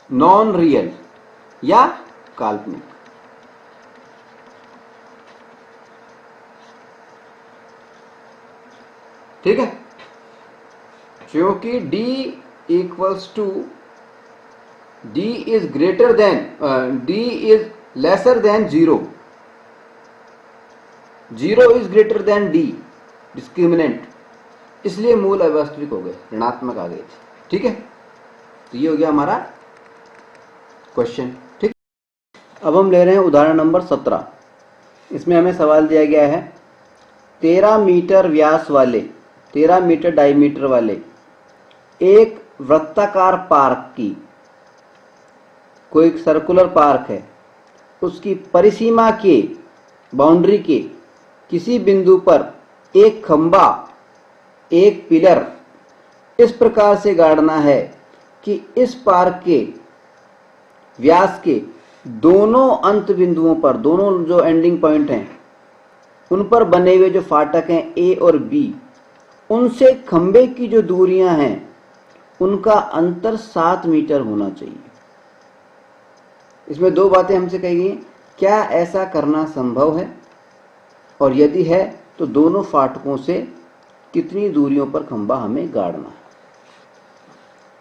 नॉन रियल या काल्पनिक। ठीक है, क्योंकि d equals to d is greater than d is lesser than 0, 0 is greater than d, discriminant, इसलिए मूल अवास्तविक हो गए, ऋणात्मक आ गए थे। ठीक है, तो ये हो गया हमारा क्वेश्चन। ठीक, अब हम ले रहे हैं उदाहरण नंबर 17। इसमें हमें सवाल दिया गया है 13 मीटर व्यास वाले, 13 मीटर डायमीटर वाले एक वृत्ताकार पार्क की, कोई एक सर्कुलर पार्क है, उसकी परिसीमा के, बाउंड्री के किसी बिंदु पर एक खंबा, एक पिलर इस प्रकार से गाड़ना है कि इस पार्क के व्यास के दोनों अंत बिंदुओं पर, दोनों जो एंडिंग पॉइंट हैं, उन पर बने हुए जो फाटक हैं ए और बी, उनसे खंबे की जो दूरियां हैं उनका अंतर 7 मीटर होना चाहिए। इसमें दो बातें हमसे कही गई, क्या ऐसा करना संभव है, और यदि है तो दोनों फाटकों से कितनी दूरियों पर खंबा हमें गाड़ना है।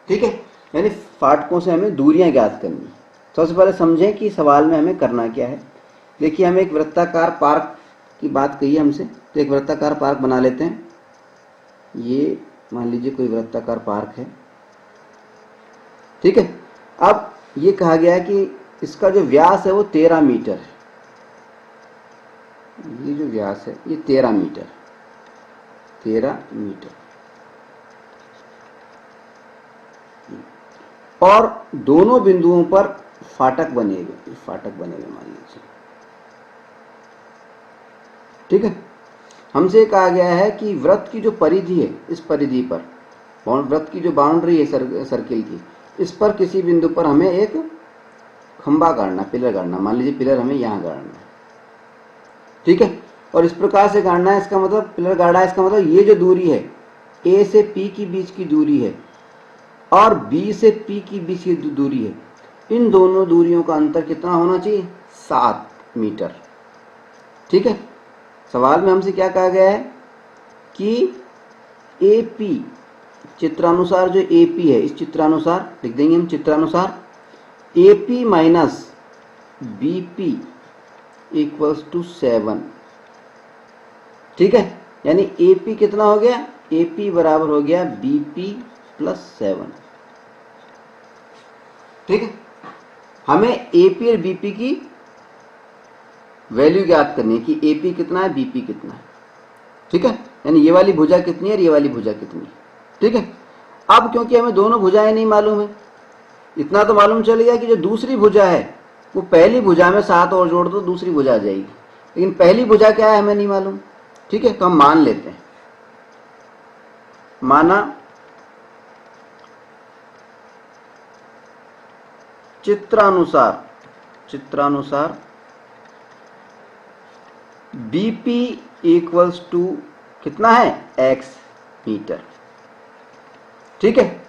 ठीक है, यानी फाटकों से हमें दूरियां ज्ञात करनी। सबसे पहले समझें कि सवाल में हमें करना क्या है। देखिए, हमें एक वृत्ताकार पार्क की बात कही है हमसे, तो एक वृत्ताकार पार्क बना लेते हैं। ये मान लीजिए कोई वृत्ताकार पार्क है। ठीक है, अब ये कहा गया है कि इसका जो व्यास है वो 13 मीटर है। ये जो व्यास है ये 13 मीटर, 13 मीटर, और दोनों बिंदुओं पर फाटक बने हुए, फाटक बने हुए मान लीजिए। ठीक है, हमसे कहा गया है कि वृत्त की जो परिधि है, इस परिधि पर, वृत्त की जो बाउंड्री है सर्किल की, इस पर किसी बिंदु पर हमें एक खंबा गाड़ना, पिलर गाड़ना। मान लीजिए पिलर हमें यहां गाड़ना है। ठीक है, और इस प्रकार से गाड़ना है, इसका मतलब पिलर गाड़ा है, इसका मतलब ये जो दूरी है ए से पी की बीच की दूरी है और बी से पी की बीच की दूरी है, इन दोनों दूरियों का अंतर कितना होना चाहिए? 7 मीटर। ठीक है, सवाल में हमसे क्या कहा गया है कि ए पी, चित्रानुसार जो ए पी है, इस चित्रानुसार लिख देंगे हम, चित्रानुसार A P minus B P equals to 7। ठीक है, यानी ए पी कितना हो गया? ए पी बराबर हो गया बी पी प्लस 7। ठीक है, हमें ए पी और बी पी की वैल्यू ज्ञात करनी है कि ए पी कितना है, बी पी कितना है। ठीक है, यानी ये वाली भुजा कितनी है और ये वाली भुजा कितनी है। ठीक है, अब क्योंकि हमें दोनों भुजाएं नहीं मालूम है, इतना तो मालूम चल गया कि जो दूसरी भुजा है वो पहली भुजा में 7 और जोड़ दो, दूसरी भुजा आ जाएगी, लेकिन पहली भुजा क्या है हमें नहीं मालूम। ठीक है, तो हम मान लेते हैं, माना चित्रानुसार बीपी इक्वल्स टू कितना है? x metre. ठीक है,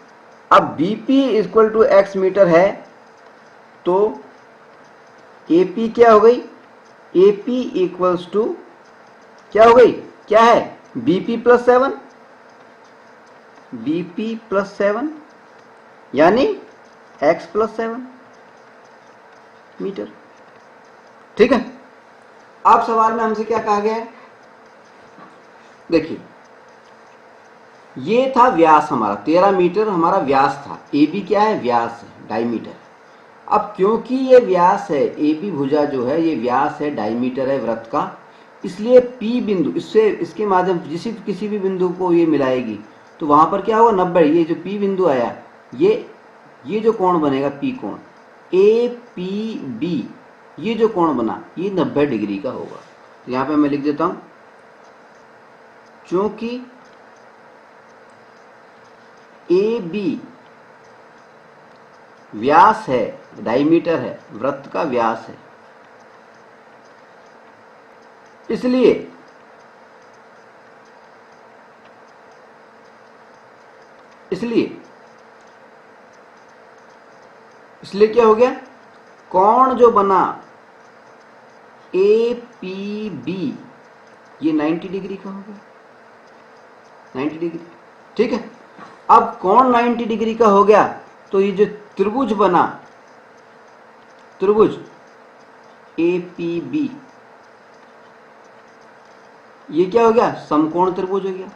अब BP equal to x metre है तो AP क्या हो गई, AP इक्वल्स टू क्या हो गई, क्या है, BP प्लस 7, BP प्लस 7 यानी X प्लस 7 मीटर। ठीक है, अब सवाल में हमसे क्या कहा गया है, देखिए ये था व्यास हमारा 13 मीटर हमारा व्यास था, AB क्या है, व्यास है, डायमीटर। अब क्योंकि ये व्यास है, AB भुजा जो है ये व्यास है, डायमीटर है वृत्त का, इसलिए P बिंदु इससे इसके माध्यम किसी भी बिंदु को ये मिलाएगी तो वहां पर क्या होगा 90, ये जो P बिंदु आया ये जो कोण बनेगा P कोण APB, ये जो कोण बना ये 90 डिग्री का होगा। तो यहां पे मैं लिख देता हूं, क्योंकि AB व्यास है, डायमीटर है, वृत्त का व्यास है, इसलिए क्या हो गया, कोण जो बना APB ये 90 डिग्री का हो गया, 90 डिग्री। ठीक है, अब कोण 90 डिग्री का हो गया तो ये जो त्रिभुज बना, त्रिभुज APB ये क्या हो गया, समकोण त्रिभुज हो गया,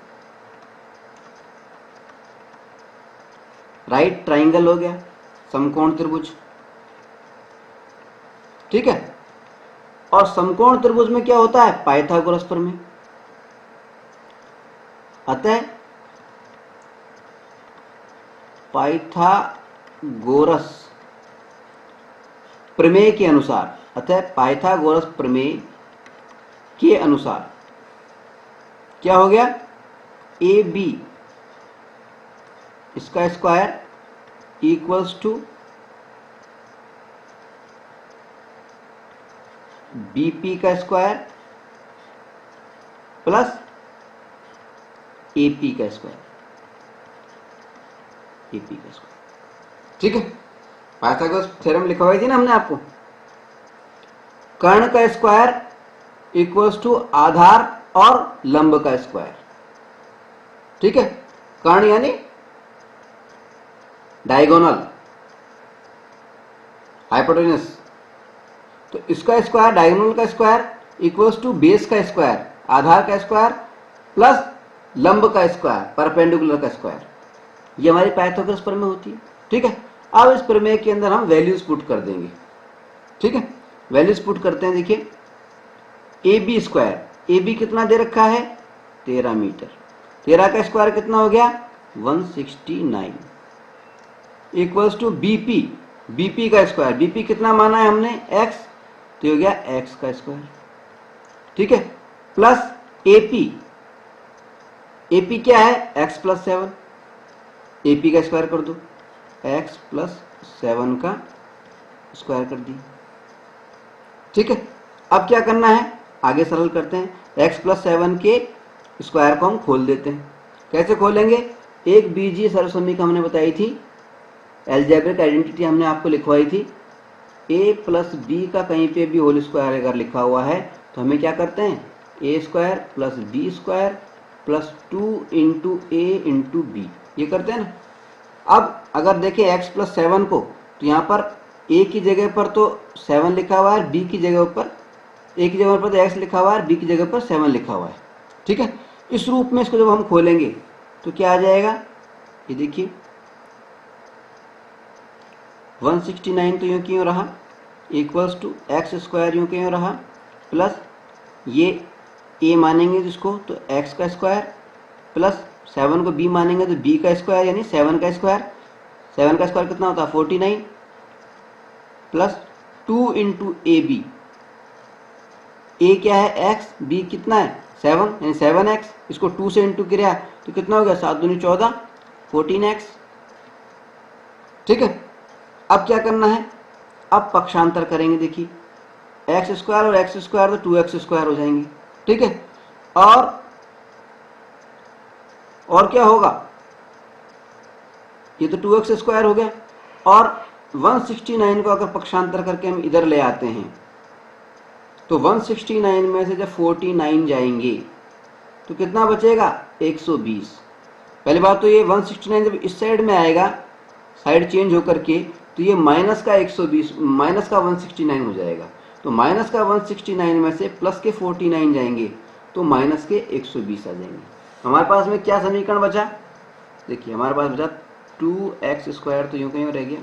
राइट ट्राइंगल हो गया, समकोण त्रिभुज। ठीक है, और समकोण त्रिभुज में क्या होता है, पाइथागोरस प्रमेय। अतः पाइथागोरस प्रमेय के अनुसार, पाइथागोरस प्रमेय के अनुसार क्या हो गया, AB इसका स्क्वायर इक्वल्स टू BP का स्क्वायर प्लस AP का स्क्वायर, AP का स्क्वायर। ठीक है, पाइथागोरस थ्योरम लिखा हुआ थी ना हमने आपको, कर्ण का स्क्वायर इक्वल्स टू आधार और लंब का स्क्वायर। ठीक है, कर्ण यानी डायगोनल, हाइपोटेन्यूस, तो इसका स्क्वायर, डायगोनल का स्क्वायर इक्वल्स टू बेस का स्क्वायर, आधार का स्क्वायर प्लस लंब का स्क्वायर, परपेंडिकुलर का स्क्वायर। ये हमारी पाइथागोरस प्रमेय होती है। ठीक है, अब इस प्रमेय के अंदर हम वैल्यूज पुट कर देंगे। ठीक है, वैल्यूज पुट करते हैं। देखिए AB स्क्वायर, AB कितना दे रखा है, 13 मीटर, 13 का स्क्वायर कितना हो गया, 169 इक्वल्स टू BP, BP का स्क्वायर, BP कितना माना है हमने, X, तो हो गया X का स्क्वायर। ठीक है, प्लस AP, AP क्या है, X प्लस 7, AP का स्क्वायर कर दो, X प्लस 7 का स्क्वायर कर दिया। ठीक है, अब क्या करना है, आगे सरल करते हैं। X प्लस 7 के स्क्वायर को हम खोल देते हैं। कैसे खोलेंगे, एक बीजीय सरल समीकरण हमने बताई थी, एल्जेब्रिक आइडेंटिटी हमने आपको लिखवाई थी, A प्लस बी का कहीं पे भी होल स्क्वायर अगर लिखा हुआ है तो हमें क्या करते हैं, A square plus B square plus 2 into A into B, ये करते हैं ना। अब अगर देखें X प्लस 7 को, तो यहाँ पर A की जगह पर तो 7 लिखा हुआ है, B की जगह पर, A की जगह पर तो X लिखा हुआ है, B की जगह पर 7 लिखा हुआ है। ठीक है, इस रूप में इसको जब हम खोलेंगे तो क्या आ जाएगा, ये देखिए 169 तो यूं क्यों रहा, इक्वल्स टू एक्स स्क्वायर यूं क्यों रहा, प्लस ये A मानेंगे जिसको तो x का स्क्वायर प्लस 7 को B मानेंगे तो B का स्क्वायर यानी 7 का स्क्वायर, 7 का स्क्वायर कितना होता है 49 प्लस 2 इंटू AB, A क्या है x, B कितना है 7 यानी 7x, इसको 2 से इंटू किया तो कितना हो गया 7 दूनी 14, 14x। ठीक है, अब क्या करना है, अब पक्षांतर करेंगे। देखिए एक्स स्क्वायर और एक्स स्क्वायर तो 2x स्क्वायर हो जाएंगे। ठीक है, और क्या होगा, ये तो 2x स्क्वायर हो गया, और 169 को अगर पक्षांतर करके हम इधर ले आते हैं तो 169 में से जब 49 जाएंगे तो कितना बचेगा 120। पहली बात तो ये 169 जब इस साइड में आएगा साइड चेंज होकर के तो ये माइनस का 120 माइनस का 169 हो जाएगा। तो माइनस का 169 में से प्लस के 49 जाएंगे तो माइनस के 120 आ जाएंगे। हमारे पास में क्या समीकरण बचा, देखिए हमारे पास बचा 2x² तो यूं कहीं रह गया,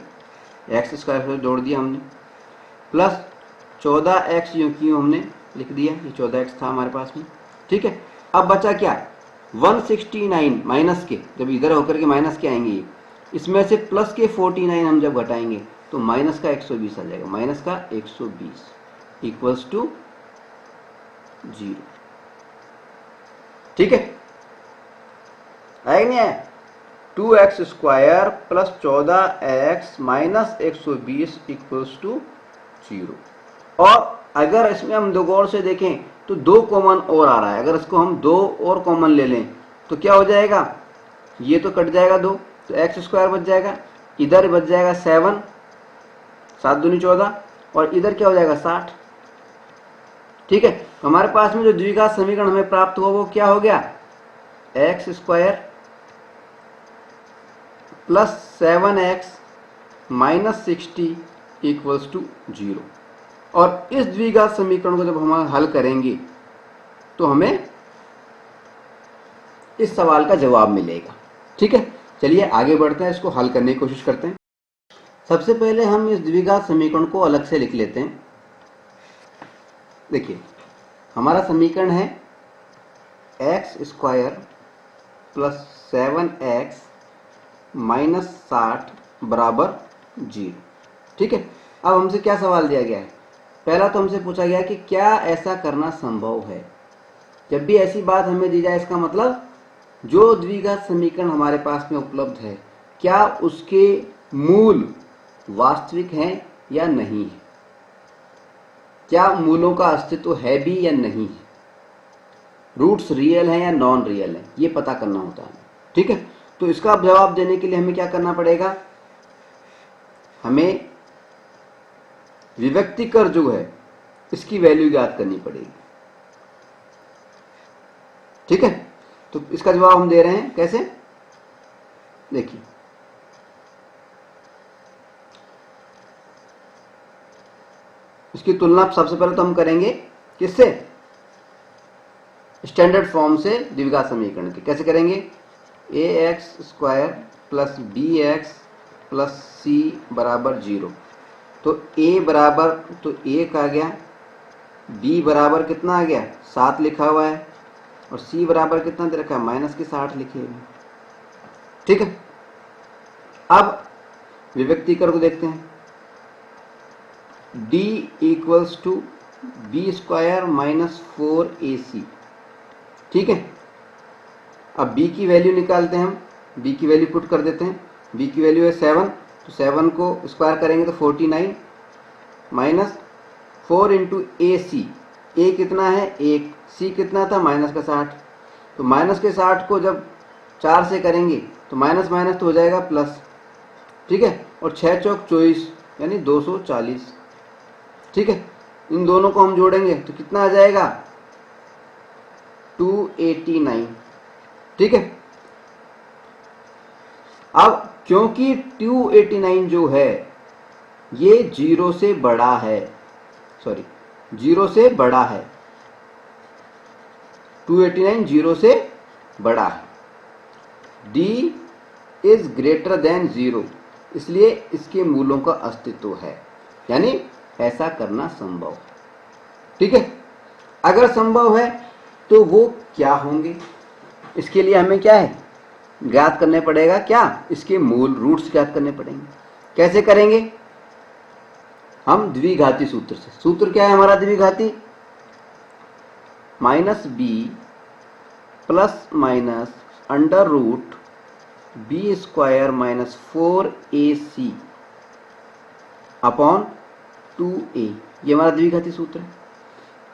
x² से जोड़ दिया हमने, प्लस 14x यूं क्यों हमने लिख दिया, ये 14x था हमारे पास में। ठीक है, अब बचा क्या 169 माइनस के, जब इधर होकर के माइनस के आएंगे इसमें से प्लस के 49 हम जब घटाएंगे तो माइनस का 120 आ जाएगा, माइनस का 120 इक्वल्स टू 0। ठीक है, आएगा नहीं आया, 2x² plus 14x minus 120 equals to 0। और अगर इसमें हम दो गौर से देखें तो 2 कॉमन और आ रहा है, अगर इसको हम 2 और कॉमन ले लें तो क्या हो जाएगा, ये तो कट जाएगा 2 तो x² बच जाएगा, इधर बच जाएगा 7, 7 दूनी 14 और इधर क्या हो जाएगा 60। ठीक है, तो हमारे पास में जो द्विघात समीकरण हमें प्राप्त हुआ वो क्या हो गया, x² plus 7x minus 60 equals to 0। और इस द्विघात समीकरण को जब हम हल करेंगे तो हमें इस सवाल का जवाब मिलेगा। ठीक है, चलिए आगे बढ़ते हैं, इसको हल करने की कोशिश करते हैं। सबसे पहले हम इस द्विघात समीकरण को अलग से लिख लेते हैं। देखिए हमारा समीकरण है x² प्लस 7x माइनस 60 बराबर 0। ठीक है, अब हमसे क्या सवाल दिया गया है, पहला तो हमसे पूछा गया कि क्या ऐसा करना संभव है। जब भी ऐसी बात हमें दी जाए इसका मतलब जो द्विघात समीकरण हमारे पास में उपलब्ध है क्या उसके मूल वास्तविक हैं या नहीं है, क्या मूलों का अस्तित्व है भी या नहीं है, रूट्स रियल हैं या नॉन रियल हैं, ये पता करना होता है। ठीक है, तो इसका जवाब देने के लिए हमें क्या करना पड़ेगा, हमें विभक्तिकर जो है इसकी वैल्यू ज्ञात करनी पड़ेगी। ठीक है, तो इसका जवाब हम दे रहे हैं कैसे, देखिए इसकी तुलना सबसे पहले तो हम करेंगे किससे, स्टैंडर्ड फॉर्म से द्विघात समीकरण के। कैसे करेंगे, ax² plus bx plus c बराबर 0। तो a बराबर तो 1 आ गया, b बराबर कितना आ गया 7 लिखा हुआ है और c बराबर कितना दे रखा है माइनस के 60 लिखे हुए। ठीक है, अब विभक्तिकर को देखते हैं, d equals to b² minus 4ac। ठीक है, अब b की वैल्यू निकालते हैं हम, b की वैल्यू पुट कर देते हैं, b की वैल्यू है 7, तो 7 को स्क्वायर करेंगे तो 49 माइनस 4 इंटू ए सी, ए कितना है 1, सी कितना था माइनस का 60। तो माइनस के 60 को जब 4 से करेंगे तो माइनस माइनस तो हो जाएगा प्लस। ठीक है, और 6 चौक 24 यानी 240। ठीक है, इन दोनों को हम जोड़ेंगे तो कितना आ जाएगा 289। ठीक है, अब क्योंकि 289 जो है ये 0 से बड़ा है, सॉरी 0 से बड़ा है, 289 0 से बड़ा है, d इज ग्रेटर देन 0, इसलिए इसके मूलों का अस्तित्व है, यानी ऐसा करना संभव है। ठीक है, अगर संभव है तो वो क्या होंगे, इसके लिए हमें क्या है ज्ञात करने पड़ेगा, क्या इसके मूल रूट्स ज्ञात करने पड़ेंगे। कैसे करेंगे, हम द्विघाती सूत्र से। सूत्र क्या है हमारा द्विघाती, minus B plus minus under root b² minus 4ac upon 2a, ये हमारा द्विघाती सूत्र है।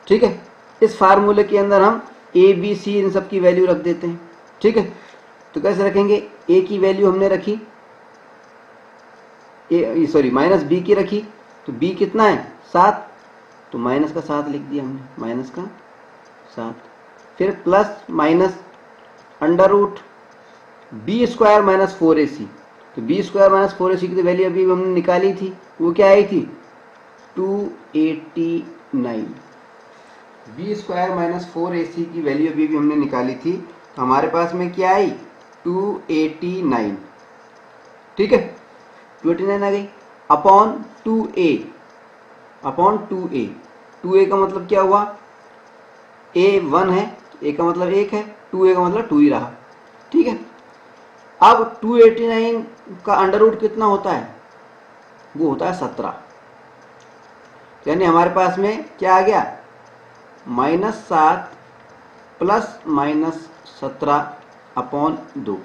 ठीक है, इस फार्मूले के अंदर हम a b c इन सब की वैल्यू रख देते हैं। ठीक है, तो कैसे रखेंगे, a की वैल्यू हमने रखी ए सॉरी माइनस बी की रखी, तो बी कितना है 7, तो माइनस का 7 लिख दिया हमने, माइनस का 7। फिर plus minus under root B square minus 4ac, तो बी स्क्वायर माइनस 4ac की वैल्यू अभी हमने निकाली थी, वो क्या आई थी 289। बी स्क्वायर माइनस 4ac की वैल्यू अभी भी हमने निकाली थी, तो हमारे पास में क्या आई 289। ठीक है, 289 आ गई upon 2a, upon 2a। 2a का मतलब क्या हुआ, a 1 है, a का मतलब 1 है, 2a का मतलब 2 ही रहा। ठीक है, अब 289 का अंडर रूट कितना होता है, वो होता है 17। यानी हमारे पास में क्या आ गया -7 प्लस -17 अपॉन 2।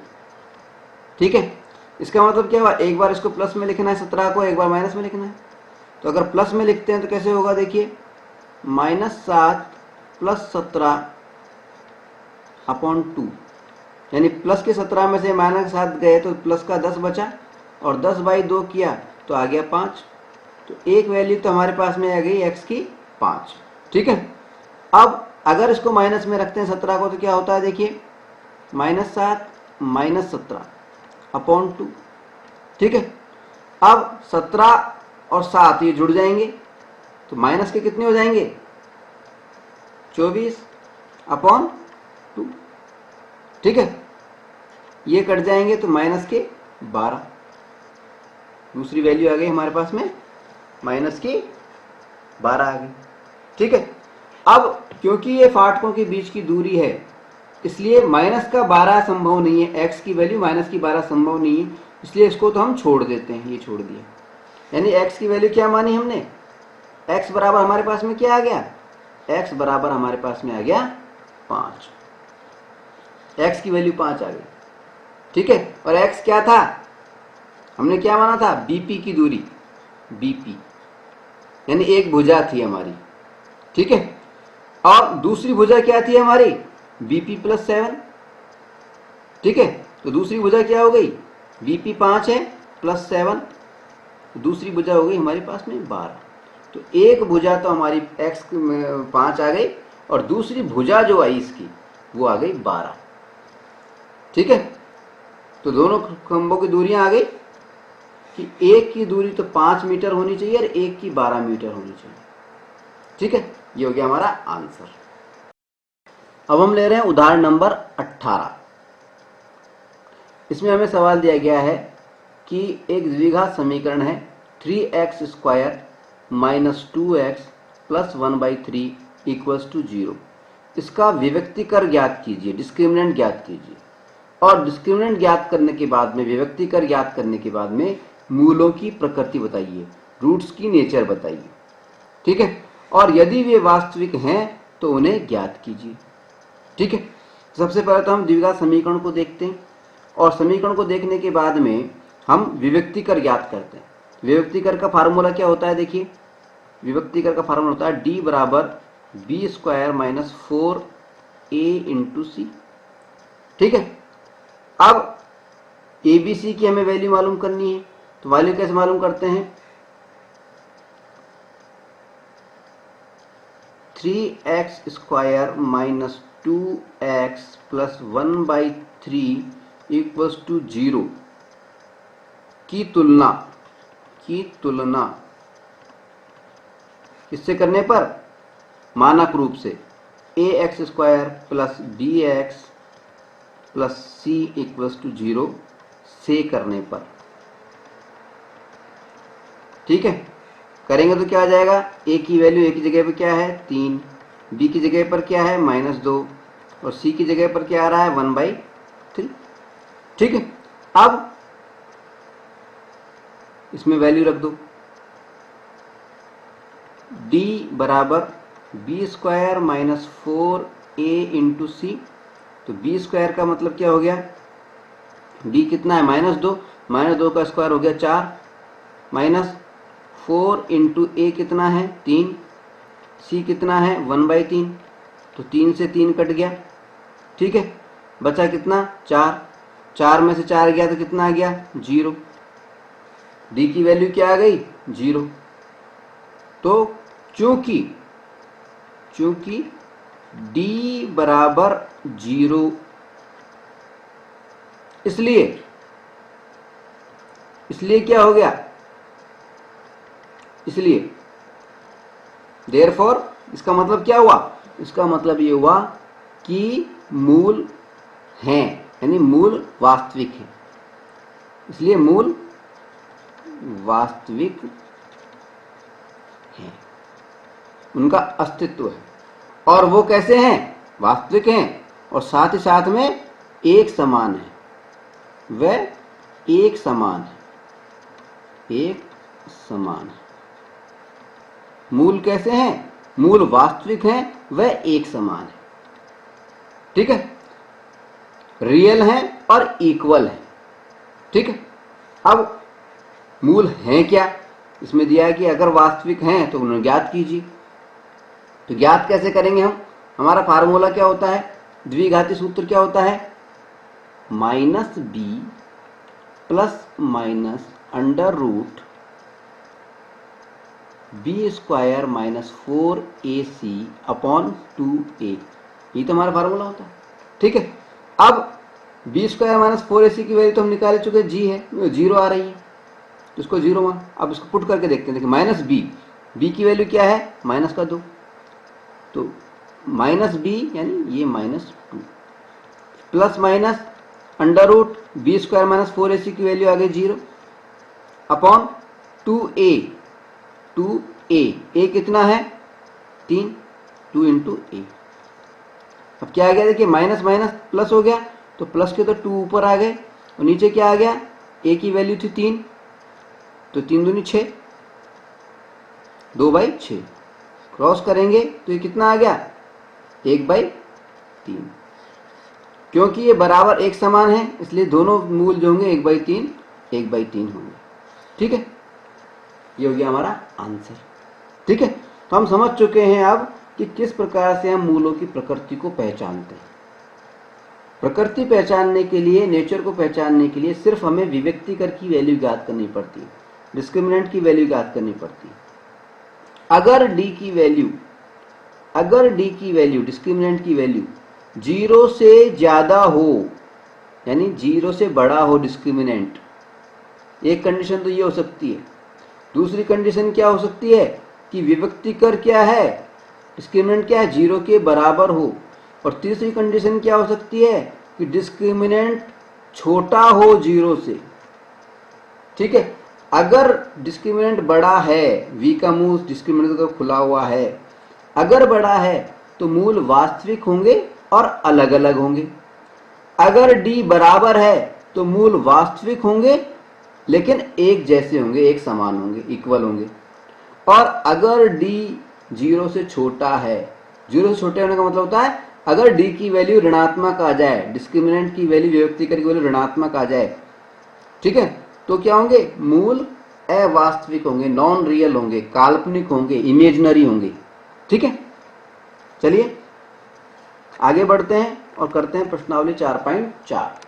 ठीक है, इसका मतलब क्या हुआ, एक बार इसको प्लस में लिखना है 17 को, एक बार माइनस में लिखना है। तो अगर प्लस में लिखते हैं तो कैसे होगा, देखिए -7 प्लस 17 अपॉन 2, यानी प्लस के 17 में से माइनस 7 गए तो प्लस का 10 बचा, और 10/2 किया तो आ गया 5। तो एक वैल्यू तो हमारे पास में आ गई x की 5। ठीक है, अब अगर इसको माइनस में रखते हैं 17 को, तो क्या होता है देखिए -7 -17 अपॉन 2। ठीक है, अब 17 और 7 ये जुड़ जाएंगे, तो माइनस के कितने हो जाएंगे 24 अपॉन 2। ठीक है, ये कट जाएंगे तो माइनस के 12, दूसरी वैल्यू आ गई हमारे पास में माइनस की 12 आ गई। ठीक है, अब क्योंकि ये फाटकों के बीच की दूरी है, इसलिए माइनस का 12 संभव नहीं है, x की वैल्यू माइनस की 12 संभव नहीं है, इसलिए इसको तो हम छोड़ देते हैं, ये छोड़ दिया। यानी x की वैल्यू क्या मानी हमने, x बराबर हमारे पास में क्या आ गया, x बराबर हमारे पास में आ गया 5, x की वैल्यू 5 आ गई। ठीक है, और x क्या था, हमने क्या माना था बीपी की दूरी, बीपी यानी एक भुजा थी हमारी। ठीक है, और दूसरी भुजा क्या थी हमारी बीपी प्लस 7। ठीक है, तो दूसरी भुजा क्या हो गई, बीपी 5 है प्लस 7, दूसरी भुजा हो गई हमारे पास में 12। तो एक भुजा तो हमारी x 5 आ गई, और दूसरी भुजा जो आई इसकी वो आ गई 12। ठीक है, तो दोनों खंभों की दूरियां आ गई कि एक की दूरी तो 5 मीटर होनी चाहिए और एक की 12 मीटर होनी चाहिए। ठीक है, ये हो गया हमारा आंसर। अब हम ले रहे हैं उदाहरण नंबर 18। इसमें हमें सवाल दिया गया है कि एक द्विघात समीकरण है 3x square minus 2x plus 1/3 equals to 0। इसका विभक्तिकर ज्ञात कीजिए, डिस्क्रिमिनेंट ज्ञात कीजिए, और डिस्क्रिमिनेंट ज्ञात करने के बाद में, विभक्तिकर ज्ञात करने के बाद में मूलों की प्रकृति बताइए, रूट्स की नेचर बताइए। ठीक है, और यदि वे वास्तविक हैं तो उन्हें ज्ञात कीजिए। ठीक है, सबसे पहले तो हम द्विघात समीकरण को देखते हैं, और समीकरण को देखने के बाद में हम विभक्तिकर ज्ञात करते हैं। विभक्तिकर का फार्मूला क्या होता है, देखिए विभक्तिकर का फार्मूला होता है d बराबर B square minus 4a into C. ठीक है, अब ए बी सी की हमें वैल्यू मालूम करनी है, तो वैल्यू कैसे मालूम करते हैं, 3x square minus 2x plus 1/3 equals to 0 की तुलना इससे करने पर मानक रूप से ax square plus bx plus c equals to 0 से करने पर। ठीक है, करेंगे तो क्या आ जाएगा, a की वैल्यू a की जगह पर क्या है 3, b की जगह पर क्या है -2, और c की जगह पर क्या आ रहा है 1/3। ठीक है, अब इसमें वैल्यू रख दो, d बराबर B square minus 4a into C. तो बी स्क्वायर का मतलब क्या हो गया, b कितना है -2, -2 का स्क्वायर हो गया 4, माइनस 4 इंटू ए कितना है 3, c कितना है 1/3, तो 3 से 3 कट गया। ठीक है, बचा कितना 4, 4 में से 4 गया तो कितना आ गया 0, डी की वैल्यू क्या आ गई 0। तो चूंकि डी बराबर 0, इसलिए क्या हो गया, इसलिए देयरफॉर इसका मतलब क्या हुआ, इसका मतलब ये हुआ कि मूल हैं, यानी मूल वास्तविक है, इसलिए मूल वास्तविक हैं, उनका अस्तित्व है। और वो कैसे हैं, वास्तविक हैं और साथ ही साथ में एक समान है, वह एक समान है, एक समान है। मूल कैसे हैं, मूल वास्तविक हैं, वह एक समान है। ठीक है, रियल हैं और इक्वल है। ठीक है, अब मूल हैं क्या, इसमें दिया है कि अगर वास्तविक हैं तो उन्हें ज्ञात कीजिए। तो ज्ञात कैसे करेंगे हम, हमारा फार्मूला क्या होता है, द्विघाती सूत्र क्या होता है, -b plus minus under root b square minus 4ac upon 2a, ये तो हमारा फार्मूला होता है। ठीक है, अब b स्क्वायर माइनस 4ac की वैल्यू तो हम निकाल चुके, जी है, 0 आ रही है, तो इसको 0 मान। अब इसको पुट करके देखते हैं, देखिए माइनस b की वैल्यू क्या है, माइनस का 2, तो माइनस b यानी ये -2 plus minus under root b square minus 4ac की वैल्यू आ गई 0 अपॉन 2a a कितना है 3, 2 इंटू a। अब क्या आ गया, देखिए माइनस माइनस प्लस हो गया, तो प्लस के तो 2 ऊपर आ गए और नीचे क्या आ गया, a की वैल्यू थी 3, तो 3 दूनी 6, 2/6 क्रॉस करेंगे तो ये कितना आ गया 1/3। क्योंकि ये बराबर एक समान है इसलिए दोनों मूल जो होंगे 1/3 होंगे। ठीक है, ये हो गया हमारा आंसर। ठीक है, तो हम समझ चुके हैं अब कि किस प्रकार से हम मूलों की प्रकृति को पहचानते हैं। प्रकृति पहचानने के लिए, नेचर को पहचानने के लिए सिर्फ हमें विभक्तिकर की वैल्यू ज्ञात करनी पड़ती है, डिस्क्रिमिनेंट की वैल्यू ज्ञात करनी पड़ती है। अगर डी की वैल्यू डिस्क्रिमिनेंट की वैल्यू 0 से ज्यादा हो, यानी 0 से बड़ा हो डिस्क्रिमिनेंट, एक कंडीशन तो ये हो सकती है। दूसरी कंडीशन क्या हो सकती है कि विभक्तिकर क्या है, डिस्क्रिमिनेंट क्या है, 0 के बराबर हो। और तीसरी कंडीशन क्या हो सकती है कि डिस्क्रिमिनेंट छोटा हो 0 से। ठीक है, अगर डिस्क्रिमिनेंट बड़ा है, v का मुंह डिस्क्रिमिनेंट का खुला हुआ है, अगर बड़ा है तो मूल वास्तविक होंगे और अलग अलग होंगे। अगर d बराबर है तो मूल वास्तविक होंगे लेकिन एक जैसे होंगे, एक समान होंगे, इक्वल होंगे। और अगर d 0 से छोटा है, 0 से छोटे होने का मतलब होता है अगर d की वैल्यू ऋणात्मक आ जाए, डिस्क्रिमिनेंट की वैल्यू, विभक्तिकर की वैल्यू ऋणात्मक आ जाए, ठीक है, तो क्या होंगे, मूल अवास्तविक होंगे, नॉन रियल होंगे, काल्पनिक होंगे, इमेजिनरी होंगे। ठीक है, चलिए आगे बढ़ते हैं और करते हैं प्रश्नावली 4.4।